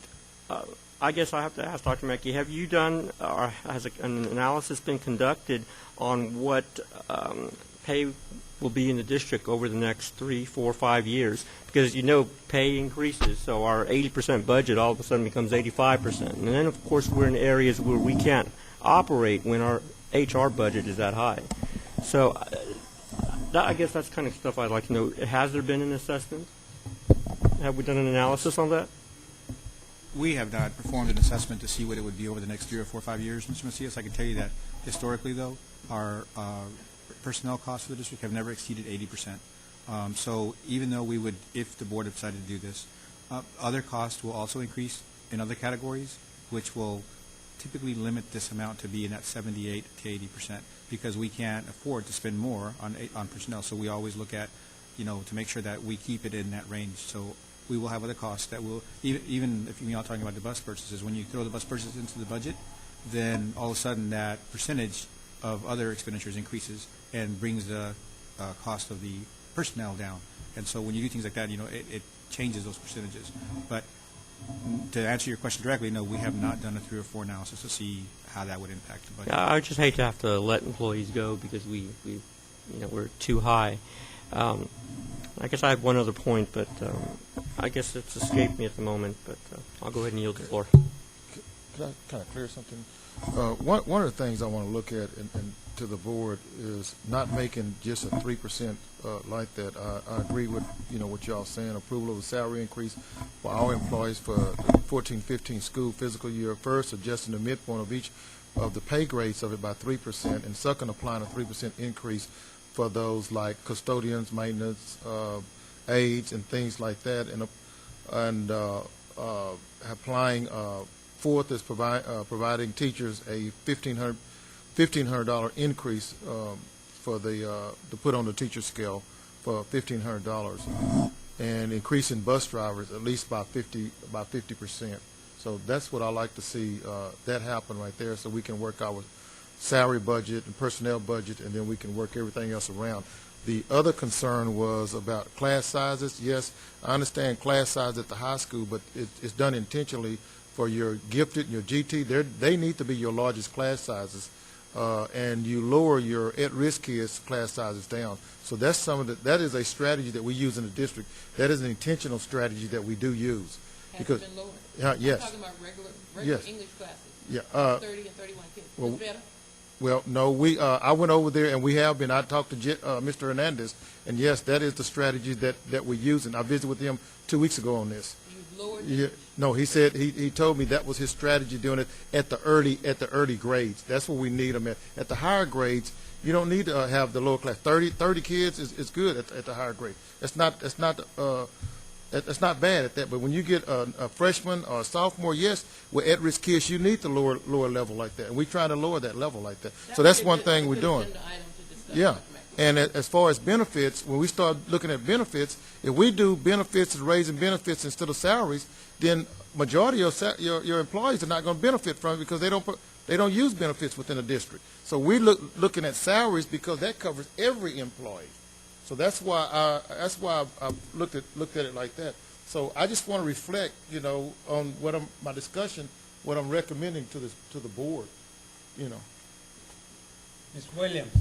I guess I have to ask Dr. Mackey, have you done, or has an analysis been conducted on what pay will be in the district over the next 3, 4, 5 years? Because pay increases, so our 80% budget all of a sudden becomes 85%. And then, of course, we're in areas where we can't operate when our HR budget is that high. So I guess that's kind of stuff I'd like to know. Has there been an assessment? Have we done an analysis on that? We have not performed an assessment to see what it would be over the next 3 or 4 or 5 years, Mr. Macias. I can tell you that historically, though, our personnel costs for the district have never exceeded 80%. So even though we would, if the board decided to do this, other costs will also increase in other categories, which will typically limit this amount to be in that 78 to 80%, because we can't afford to spend more on personnel. So we always look at, to make sure that we keep it in that range. So we will have other costs that will, even if you're talking about the bus purchases, when you throw the bus purchases into the budget, then all of a sudden that percentage of other expenditures increases and brings the cost of the personnel down. And so when you do things like that, it changes those percentages. But to answer your question directly, no, we have not done a 3 or 4 analysis to see how that would impact the budget. I just hate to have to let employees go because we're too high. I guess I have one other point, but I guess it's escaped me at the moment, but I'll go ahead and yield the floor. Could I kind of clear something? One of the things I want to look at and to the board is not making just a 3% like that. I agree with what y'all saying. Approval of the salary increase for our employees for the 14-15 school fiscal year. First, adjusting the midpoint of each of the pay grades of it by 3%, and second, applying a 3% increase for those like custodians, maintenance, aides, and things like that, and applying. Fourth is providing teachers a $1,500 increase for to put on the teacher scale for $1,500, and increasing bus drivers at least by 50%. So that's what I like to see that happen right there, so we can work our salary budget and personnel budget, and then we can work everything else around. The other concern was about class sizes. Yes, I understand class size at the high school, but it's done intentionally for your gifted and your GT. They need to be your largest class sizes, and you lower your at-risk kids' class sizes down. So that's that is a strategy that we use in the district. That is an intentional strategy that we do use. Has it been lowered? Yes. I'm talking about regular Yes. English classes. Yeah. 30 and 31 kids. Well, It's better? Well, no, I went over there, and we have been. I talked to Mr. Hernandez, and yes, that is the strategy that we're using. I visited with him 2 weeks ago on this. You've lowered Yeah, no, he said he told me that was his strategy, doing it at the early grades. That's where we need them at. At the higher grades, you don't need to have the lower class. 30 kids is good at the higher grade. That's not bad at that. But when you get a freshman or a sophomore, yes, with at-risk kids, you need the lower level like that, and we're trying to lower that level like that. So that's one thing we're doing. Yeah. And as far as benefits, when we start looking at benefits, if we do benefits and raising benefits instead of salaries, then majority of your employees are not going to benefit from it because they don't use benefits within the district. So we're looking at salaries because that covers every employee. So that's why I looked at it like that. So I just want to reflect, on my discussion, what I'm recommending to the board, Ms. Williams.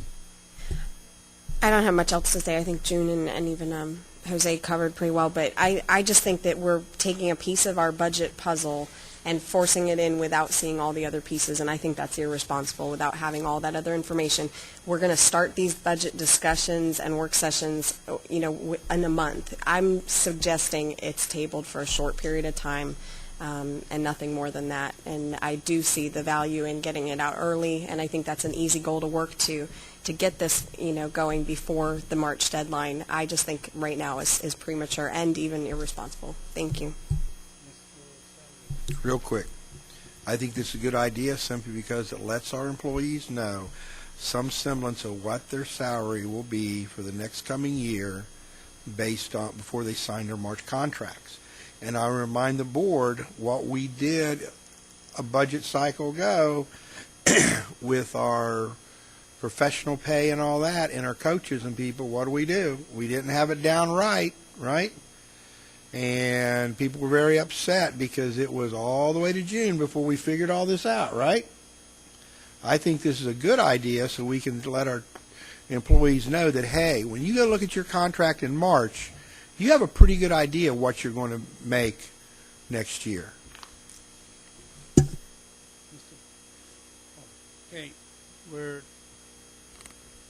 I don't have much else to say. I think June and even Jose covered pretty well, but I just think that we're taking a piece of our budget puzzle and forcing it in without seeing all the other pieces, and I think that's irresponsible without having all that other information. We're going to start these budget discussions and work sessions, in a month. I'm suggesting it's tabled for a short period of time, and nothing more than that. And I do see the value in getting it out early, and I think that's an easy goal to work to get this, going before the March deadline. I just think right now is premature and even irresponsible. Thank you. Real quick, I think this is a good idea simply because it lets our employees know some semblance of what their salary will be for the next coming year based on before they sign their March contracts. And I remind the board what we did a budget cycle ago with our professional pay and all that and our coaches and people. What do? We didn't have it down right? And people were very upset because it was all the way to June before we figured all this out, right? I think this is a good idea so we can let our employees know that, hey, when you go look at your contract in March, you have a pretty good idea what you're going to make next year. Okay,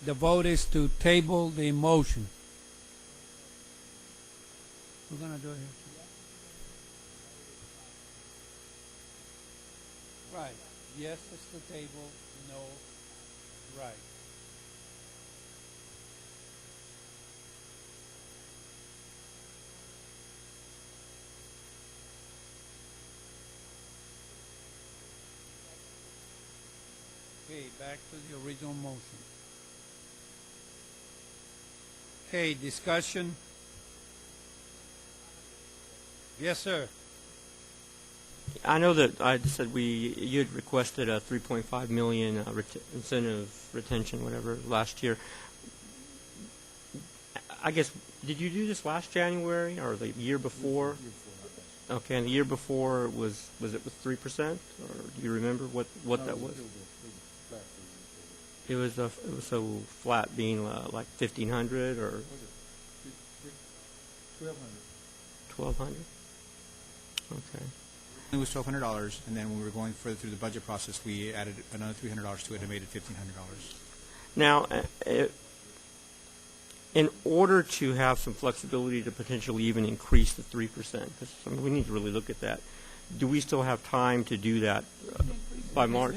the vote is to table the motion. We're going to do it here. Right. Yes, it's the table. No. Right. Okay, back to the original motion. Okay, discussion. Yes, sir. I know that I said you had requested a $3.5 million incentive retention, whatever, last year. I guess, did you do this last January or the year before? Okay, and the year before was it with 3%, or do you remember what that was? It was so flat, being like 1,500 or 1,200. Okay. It was $1,200, and then when we were going further through the budget process, we added another $300 to it and made it $1,500. Now, in order to have some flexibility to potentially even increase the 3%, because we need to really look at that, do we still have time to do that by March?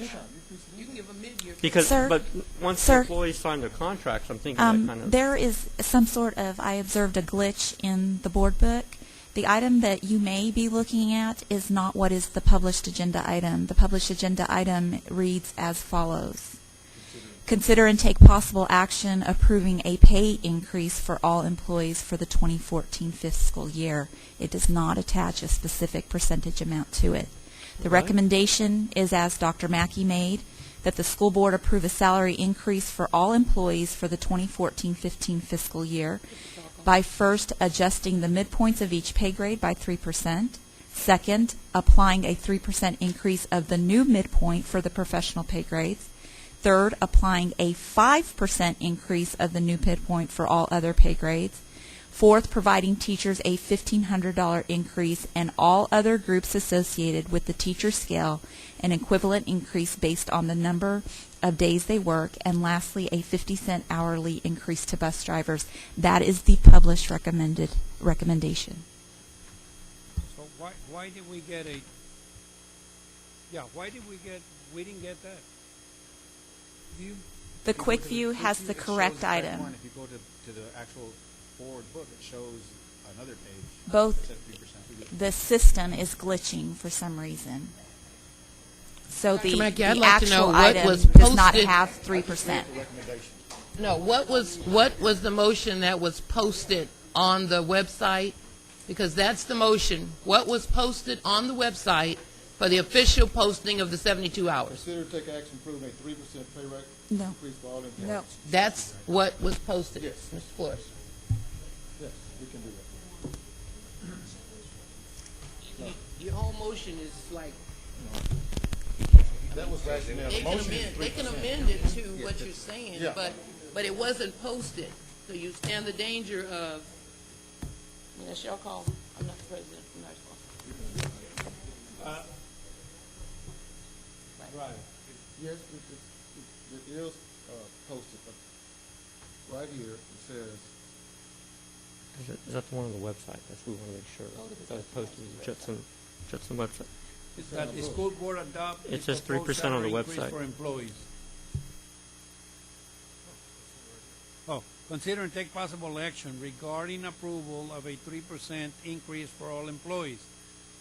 You can give a mid-year. Because, Sir? but once Sir? the employees sign their contracts, I'm thinking that kind of. There is some sort of, I observed a glitch in the board book. The item that you may be looking at is not what is the published agenda item. The published agenda item reads as follows. Consider and take possible action approving a pay increase for all employees for the 2014 fiscal year. It does not attach a specific percentage amount to it. The recommendation is, as Dr. Mackey made, that the school board approve a salary increase for all employees for the 2014-15 fiscal year by first adjusting the midpoints of each pay grade by 3%, second, applying a 3% increase of the new midpoint for the professional pay grades, third, applying a 5% increase of the new midpoint for all other pay grades, fourth, providing teachers a $1,500 increase and all other groups associated with the teacher scale, an equivalent increase based on the number of days they work, and lastly, a 50-cent hourly increase to bus drivers. That is the published recommendation. So why did we get a, we didn't get that? The quick view has the correct item. If you go to the actual board book, it shows another page. Both, that says 3%. the system is glitching for some reason. So the, Dr. Mackey, I'd the like to know actual what item was does not posted. have 3%. No, what was the motion that was posted on the website? Because that's the motion. What was posted on the website for the official posting of the 72 hours? Consider to take action approving a 3% pay rate No. increase for all employees. No. That's what was posted. Yes. Mr. Flores. Yes, we can do that. Your whole motion is like, That was rationale. they The can motion is amend, they can 3%. amend it to what you're saying, Yeah. but it wasn't posted. So you stand the danger of, that's your call. I'm not the president. I'm not responsible. Right. Yes, it is posted, but right here, it says, Is that the one on the website? That's what we want to make sure. That was posted to the Judson website. It's that the school board adopt. It says the proposed 3% on the salary increase website. For employees. Oh, consider and take possible action regarding approval of a 3% increase for all employees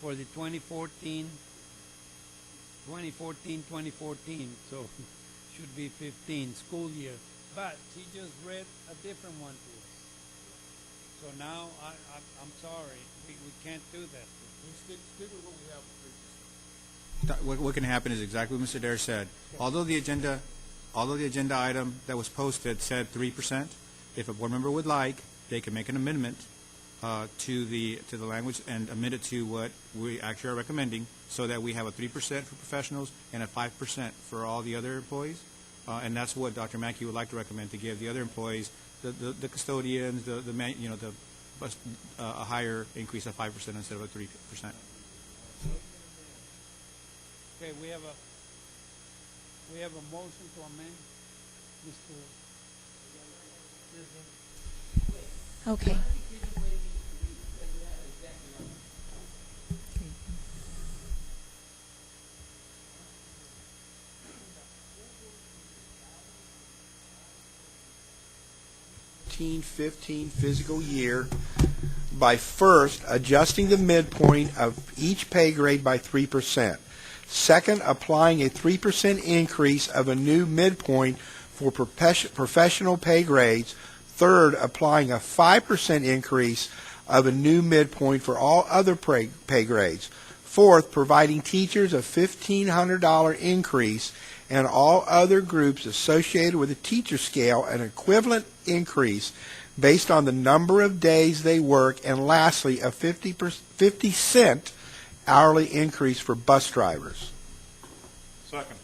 for the 2014, so should be 15 school year. But she just read a different one to us. So now I'm sorry, we can't do that. stick with what we have for 3%. What can happen is exactly what Mr. Adair said. Although the agenda item that was posted said 3%, if a board member would like, they can make an amendment to the language and amend it to what we actually are recommending, so that we have a 3% for professionals and a 5% for all the other employees. And that's what Dr. Mackey would like to recommend, to give the other employees, the custodians, a higher increase of 5% instead of a 3%. Okay, we have a motion to amend, Mr. Okay. '15 fiscal year by first adjusting the midpoint of each pay grade by 3%. Second, applying a 3% increase of a new midpoint for professional pay grades. Third, applying a 5% increase of a new midpoint for all other pay grades. Fourth, providing teachers a $1,500 increase and all other groups associated with the teacher scale an equivalent increase based on the number of days they work. And lastly, a 50-cent hourly increase for bus drivers. Second.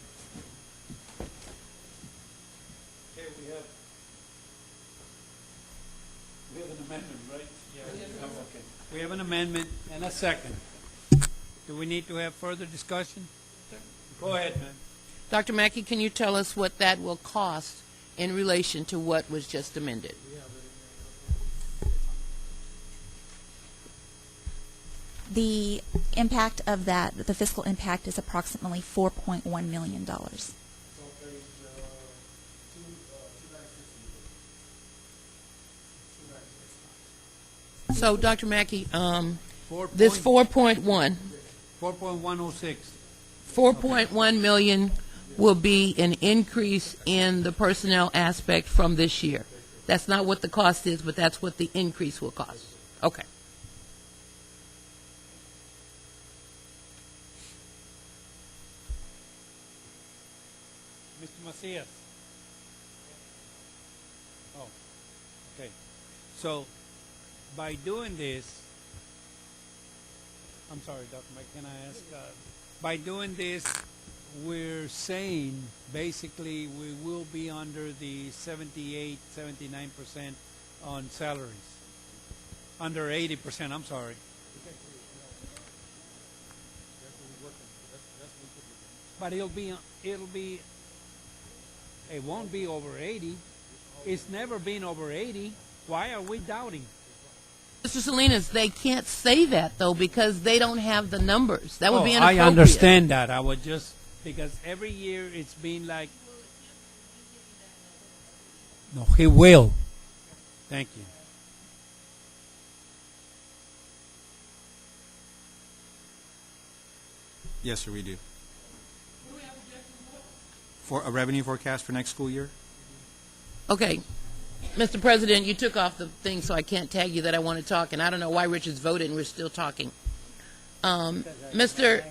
Okay, we have an amendment, right? Okay. We have an amendment and a second. Do we need to have further discussion? Go ahead, man. Dr. Mackey, can you tell us what that will cost in relation to what was just amended? The impact of that, the fiscal impact, is approximately $4.1 million. So, Dr. Mackey, Four this point- 4.1, 4.106. 4.1 million will be an increase in the personnel aspect from this year. That's not what the cost is, but that's what the increase will cost. Okay. Mr. Macias? Oh, okay. So, by doing this, I'm sorry, Dr. Mike, can I ask, by doing this, we're saying basically we will be under the 78, 79% on salaries. Under 80%, I'm sorry. But it won't be over 80. It's never been over 80. Why are we doubting? Mr. Salinas, they can't say that, though, because they don't have the numbers. That would be Oh, inappropriate. I understand that. I would just, because every year it's been like. No, he will. Thank you. Yes, sir, we do. For a revenue forecast for next school year? Okay. Mr. President, you took off the thing, so I can't tag you that I want to talk, and I don't know why Richard's voted and we're still talking. Mr.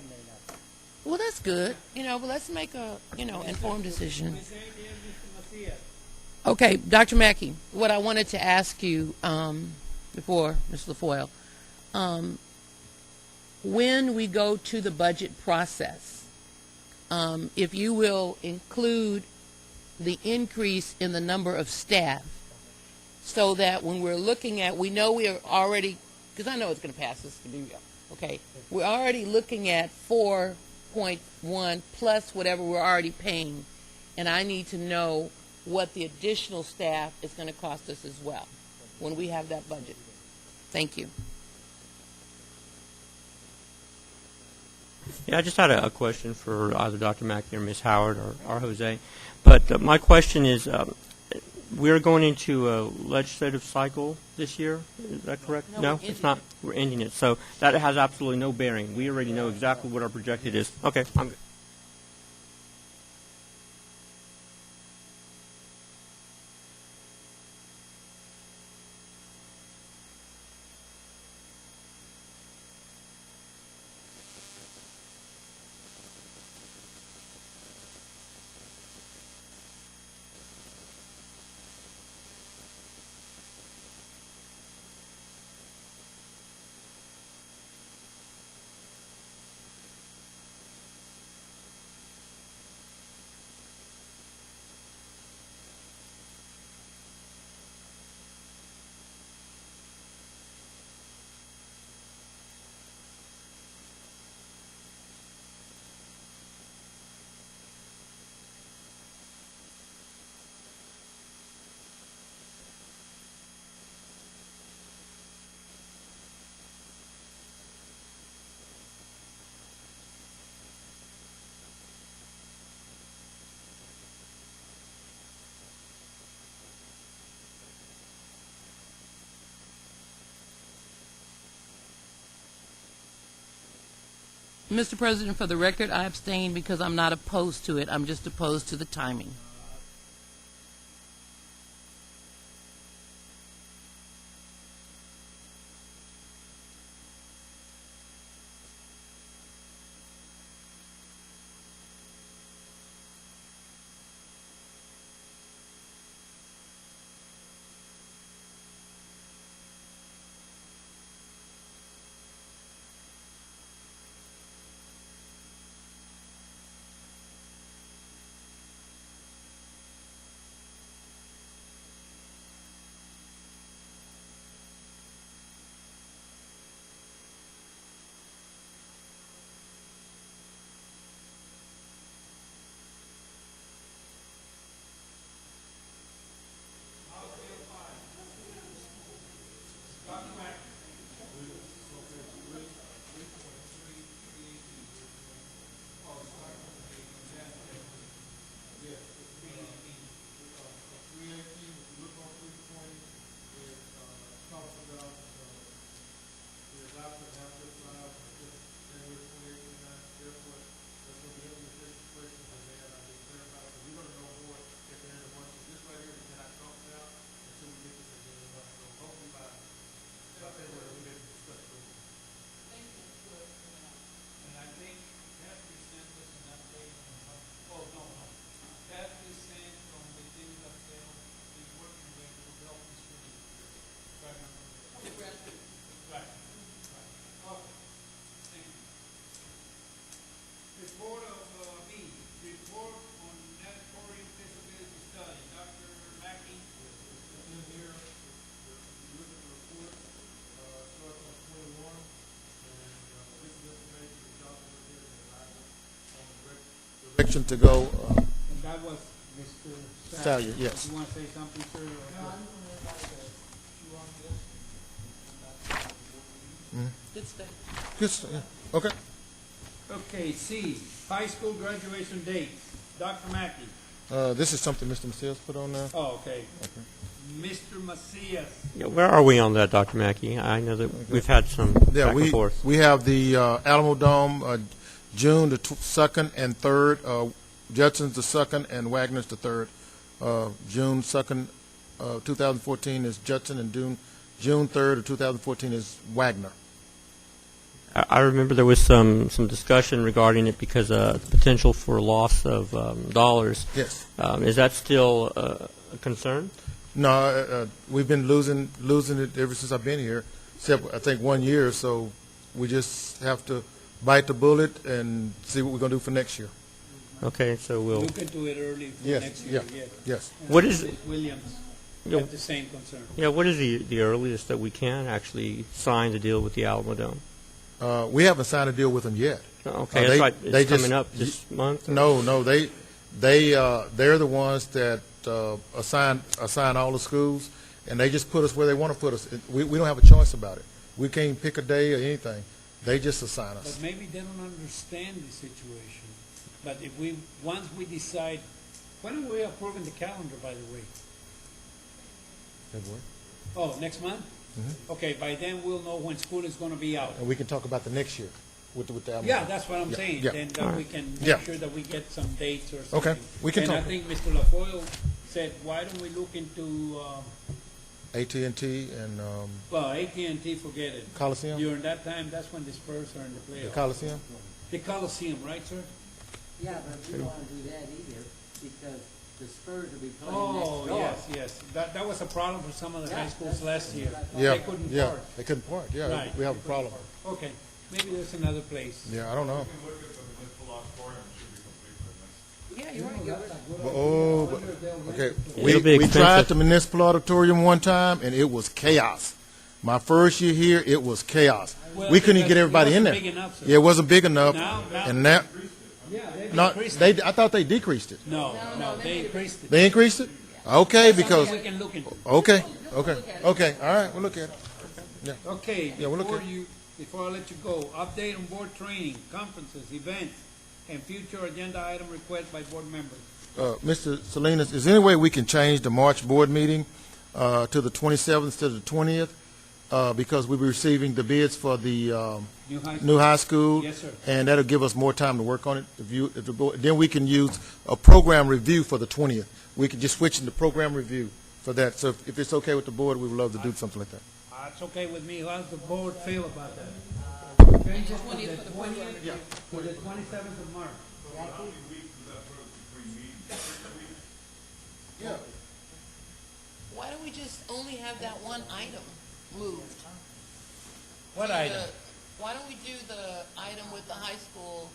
Well, that's good. But let's make a, informed decision. Okay, Dr. Mackey, what I wanted to ask you before, Ms. LaFoyle, when we go to the budget process, if you will include the increase in the number of staff, so that when we're looking at, we know we are already, because I know it's going to pass this to be real, okay? We're already looking at 4.1 plus whatever we're already paying, and I need to know what the additional staff is going to cost us as well when we have that budget. Thank you. Yeah, I just had a question for either Dr. Mackey or Ms. Howard or Jose. But my question is, we're going into a legislative cycle this year. Is that correct? No, it's not. We're ending it. So that has absolutely no bearing. We already know exactly what our projected is. Okay, I'm good. Mr. President, for the record, I abstain because I'm not opposed to it. I'm just opposed to the timing. direction to go. And that was Mr. Salyer, yes. You want to say something, sir? Good stuff. Good stuff, yeah. Okay. Okay, C, high school graduation dates. Dr. Mackey. This is something Mr. Macias put on there. Oh, okay. Mr. Macias. Yeah, where are we on that, Dr. Mackey? I know that we've had some back and forth. We have the Alamo Dome, June the 2nd and 3rd, Judson's the 2nd, and Wagner's the 3rd. June 2nd, 2014 is Judson, and June 3rd of 2014 is Wagner. I remember there was some discussion regarding it because the potential for loss of dollars. Yes. Is that still a concern? No, we've been losing it ever since I've been here, except I think 1 year. So we just have to bite the bullet and see what we're going to do for next year. Okay, so we'll Look into it early for Yes, next year. yeah, yes. What is- Ms. Williams Yeah. had the same concern. Yeah, what is the earliest that we can actually sign the deal with the Alamo Dome? We haven't signed a deal with them yet. Okay, that's right. It's coming up this month? No, they're the ones that assign all the schools, and they just put us where they want to put us. We don't have a choice about it. We can't pick a day or anything. They just assign us. But maybe they don't understand the situation. But if once we decide, when are we approving the calendar, by the way? February. Oh, next month? Mhm. Okay, by then we'll know when school is going to be out. And we can talk about the next year with the Alamo. Yeah, that's what I'm Yeah, saying. yeah. Then we can Yeah. make sure that we get some dates or something. Okay, we can and talk. I think Mr. LaFoyle said, why don't we look into, AT&T and well, AT&T, forget it. Coliseum? During that time, that's when the Spurs are in the playoffs. The Coliseum? The Coliseum, right, sir? Yeah, but we don't want to do that either, because the Spurs will be playing Oh, next door. yes. That was a problem for some of the Yeah, high schools last year. Yeah, They couldn't yeah, park. they couldn't park. Yeah, Right. we have a problem. Okay, maybe there's another place. Yeah, I don't know. Yeah, you're right, Gilbert. Okay. It'll be We tried expensive. the municipal auditorium one time, and it was chaos. My first year here, it was chaos. Well, We couldn't because get everybody it in there. wasn't big enough, sir. Yeah, it wasn't big enough. Now- And now, Yeah, they not, increased they, it. I thought they decreased it. No, they increased it. They increased it? Okay, That's because, something we can look into. okay, all right, we'll look at it. Yeah. Okay, Yeah, we'll look before at- before I let you go, update on board training, conferences, events, and future agenda item requests by board members. Mr. Salinas, is there any way we can change the March board meeting to the 27th instead of the 20th? Because we'll be receiving the bids for the new high school. Yes, sir. And that'll give us more time to work on it. Then we can use a program review for the 20th. We can just switch into program review for that. So if it's okay with the board, we would love to do something like that. It's okay with me. How does the board feel about that? Change it to the 20th, to the 27th of March. Yeah. Why don't we just only have that one item moved? What item? Why don't we do the item with the high school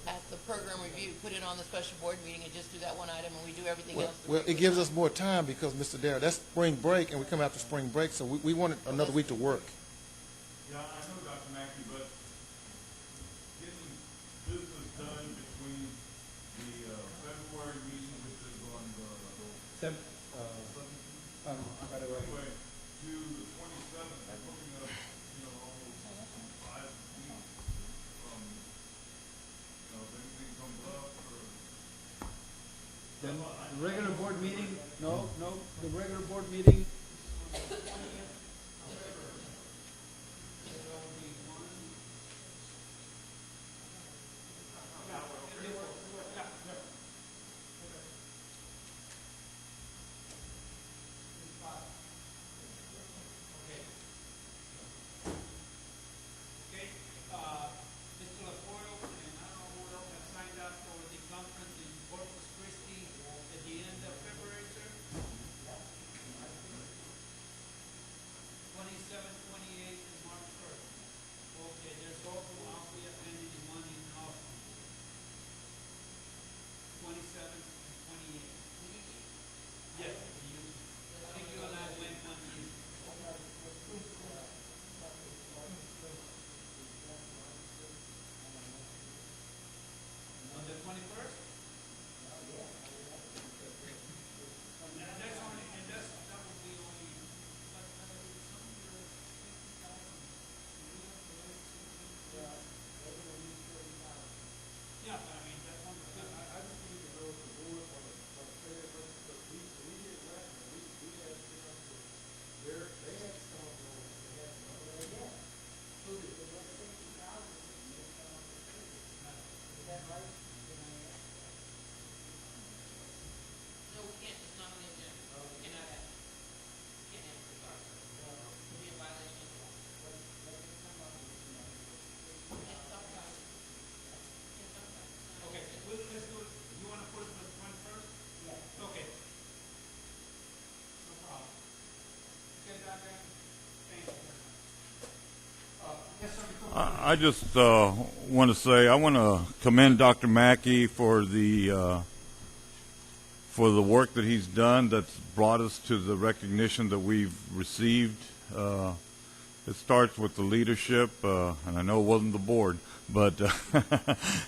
at the program review, put it on the special board meeting and just do that one item and we do everything else? Well, it gives us more time because, Mr. Darrell, that's spring break, and we come after spring break, so we wanted another week to work. Yeah, I know, Dr. Mackey, but getting business done between the February meeting, which is on the anyway, to the 27th, I'm looking at, almost 5 weeks from, if anything comes up or. Then the regular board meeting, no, the regular board meeting. Okay, Mr. LaFoyle, and I don't know who else has signed up for the conference in Corpus Christi at the end of February, sir? I just want to say I want to commend Dr. Mackey for the work that he's done that's brought us to the recognition that we've received. It starts with the leadership, and I know it wasn't the board, but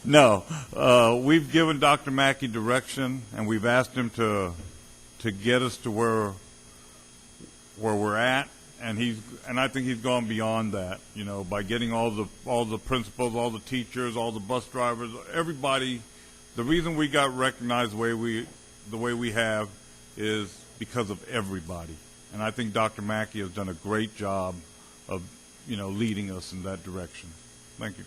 no, we've given Dr. Mackey direction, and we've asked him to get us to where we're at. And I think he's gone beyond that, by getting all the principals, all the teachers, all the bus drivers, everybody. The reason we got recognized the way we have is because of everybody. And I think Dr. Mackey has done a great job of, leading us in that direction. Thank you.